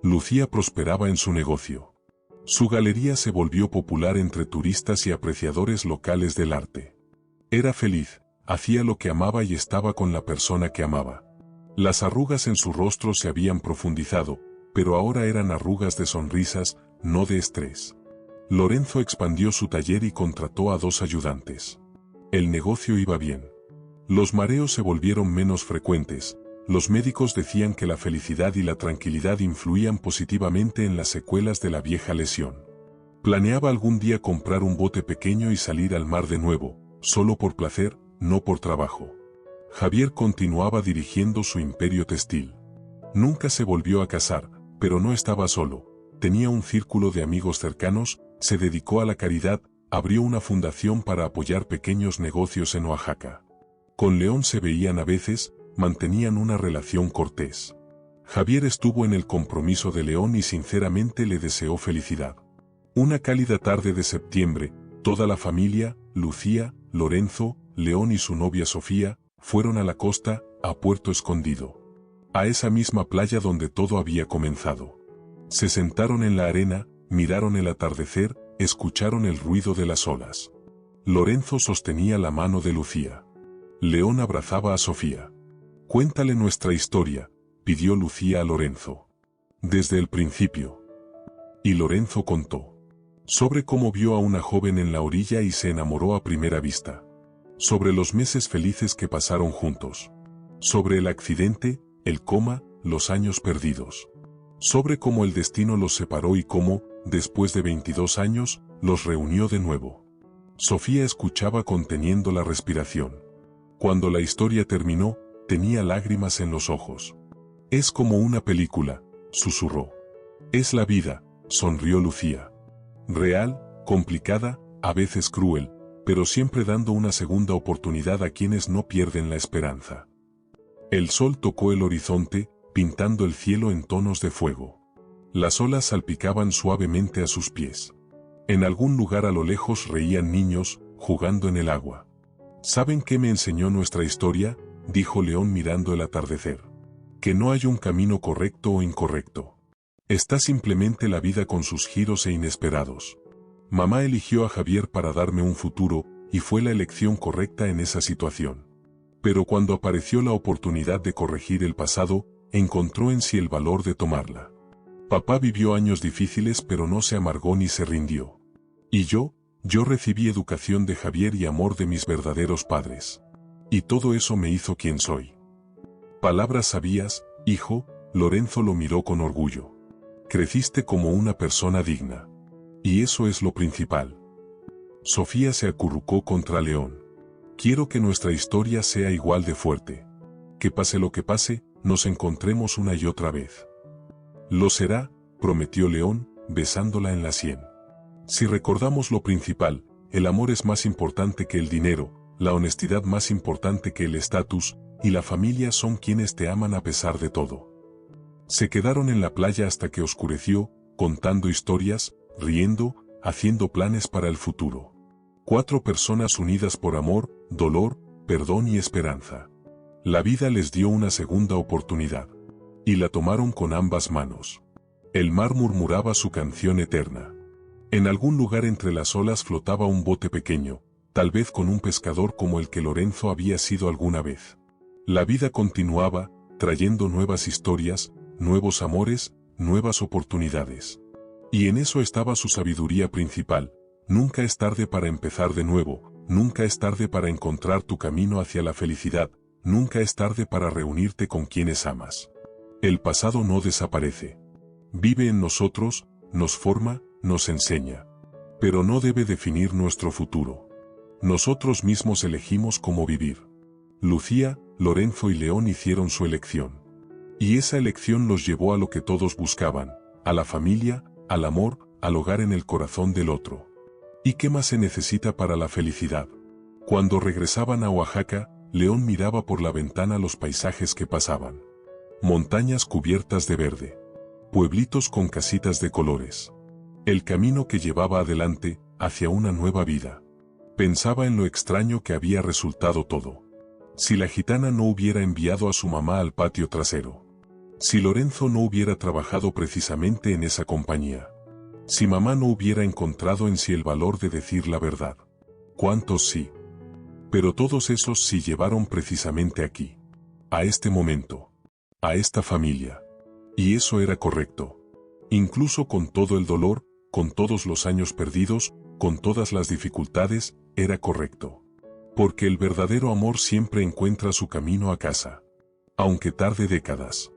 Lucía prosperaba en su negocio. Su galería se volvió popular entre turistas y apreciadores locales del arte. Era feliz, hacía lo que amaba y estaba con la persona que amaba. Las arrugas en su rostro se habían profundizado, pero ahora eran arrugas de sonrisas, no de estrés. Lorenzo expandió su taller y contrató a 2 ayudantes. El negocio iba bien. Los mareos se volvieron menos frecuentes. Los médicos decían que la felicidad y la tranquilidad influían positivamente en las secuelas de la vieja lesión. Planeaba algún día comprar un bote pequeño y salir al mar de nuevo, solo por placer, no por trabajo. Javier continuaba dirigiendo su imperio textil. Nunca se volvió a casar, pero no estaba solo. Tenía un círculo de amigos cercanos, se dedicó a la caridad, abrió una fundación para apoyar pequeños negocios en Oaxaca. Con León se veían a veces, mantenían una relación cortés. Javier estuvo en el compromiso de León y sinceramente le deseó felicidad. Una cálida tarde de septiembre, toda la familia, Lucía, Lorenzo, León y su novia Sofía, fueron a la costa, a Puerto Escondido. A esa misma playa donde todo había comenzado. Se sentaron en la arena, miraron el atardecer, escucharon el ruido de las olas. Lorenzo sostenía la mano de Lucía. León abrazaba a Sofía. Cuéntale nuestra historia, pidió Lucía a Lorenzo. Desde el principio. Y Lorenzo contó. Sobre cómo vio a una joven en la orilla y se enamoró a primera vista. Sobre los meses felices que pasaron juntos. Sobre el accidente, el coma, los años perdidos. Sobre cómo el destino los separó y cómo, después de 22 años, los reunió de nuevo. Sofía escuchaba conteniendo la respiración. Cuando la historia terminó, tenía lágrimas en los ojos. Es como una película, susurró. Es la vida, sonrió Lucía. Real, complicada, a veces cruel, pero siempre dando una segunda oportunidad a quienes no pierden la esperanza. El sol tocó el horizonte, pintando el cielo en tonos de fuego. Las olas salpicaban suavemente a sus pies. En algún lugar a lo lejos reían niños, jugando en el agua. ¿Saben qué me enseñó nuestra historia?, dijo León mirando el atardecer. Que no hay un camino correcto o incorrecto. Está simplemente la vida con sus giros e inesperados. Mamá eligió a Javier para darme un futuro, y fue la elección correcta en esa situación. Pero cuando apareció la oportunidad de corregir el pasado, encontró en sí el valor de tomarla. Papá vivió años difíciles pero no se amargó ni se rindió. Y yo recibí educación de Javier y amor de mis verdaderos padres. Y todo eso me hizo quien soy. Palabras sabias, hijo. Lorenzo lo miró con orgullo. Creciste como una persona digna. Y eso es lo principal. Sofía se acurrucó contra León. Quiero que nuestra historia sea igual de fuerte. Que pase lo que pase, nos encontremos una y otra vez. Lo será, prometió León, besándola en la sien. Si recordamos lo principal, el amor es más importante que el dinero, la honestidad más importante que el estatus, y la familia son quienes te aman a pesar de todo. Se quedaron en la playa hasta que oscureció, contando historias, riendo, haciendo planes para el futuro. 4 personas unidas por amor, dolor, perdón y esperanza. La vida les dio una segunda oportunidad. Y la tomaron con ambas manos. El mar murmuraba su canción eterna. En algún lugar entre las olas flotaba un bote pequeño, tal vez con un pescador como el que Lorenzo había sido alguna vez. La vida continuaba, trayendo nuevas historias, nuevos amores, nuevas oportunidades. Y en eso estaba su sabiduría principal. Nunca es tarde para empezar de nuevo, nunca es tarde para encontrar tu camino hacia la felicidad, nunca es tarde para reunirte con quienes amas. El pasado no desaparece. Vive en nosotros, nos forma, nos enseña. Pero no debe definir nuestro futuro. Nosotros mismos elegimos cómo vivir. Lucía, Lorenzo y León hicieron su elección. Y esa elección los llevó a lo que todos buscaban, a la familia, al amor, al hogar en el corazón del otro. ¿Y qué más se necesita para la felicidad? Cuando regresaban a Oaxaca, León miraba por la ventana los paisajes que pasaban. Montañas cubiertas de verde. Pueblitos con casitas de colores. El camino que llevaba adelante, hacia una nueva vida. Pensaba en lo extraño que había resultado todo. Si la gitana no hubiera enviado a su mamá al patio trasero. Si Lorenzo no hubiera trabajado precisamente en esa compañía. Si mamá no hubiera encontrado en sí el valor de decir la verdad. ¿Cuántos sí? Pero todos esos sí llevaron precisamente aquí. A este momento. A esta familia. Y eso era correcto. Incluso con todo el dolor, con todos los años perdidos, con todas las dificultades, era correcto. Porque el verdadero amor siempre encuentra su camino a casa. Aunque tarde décadas.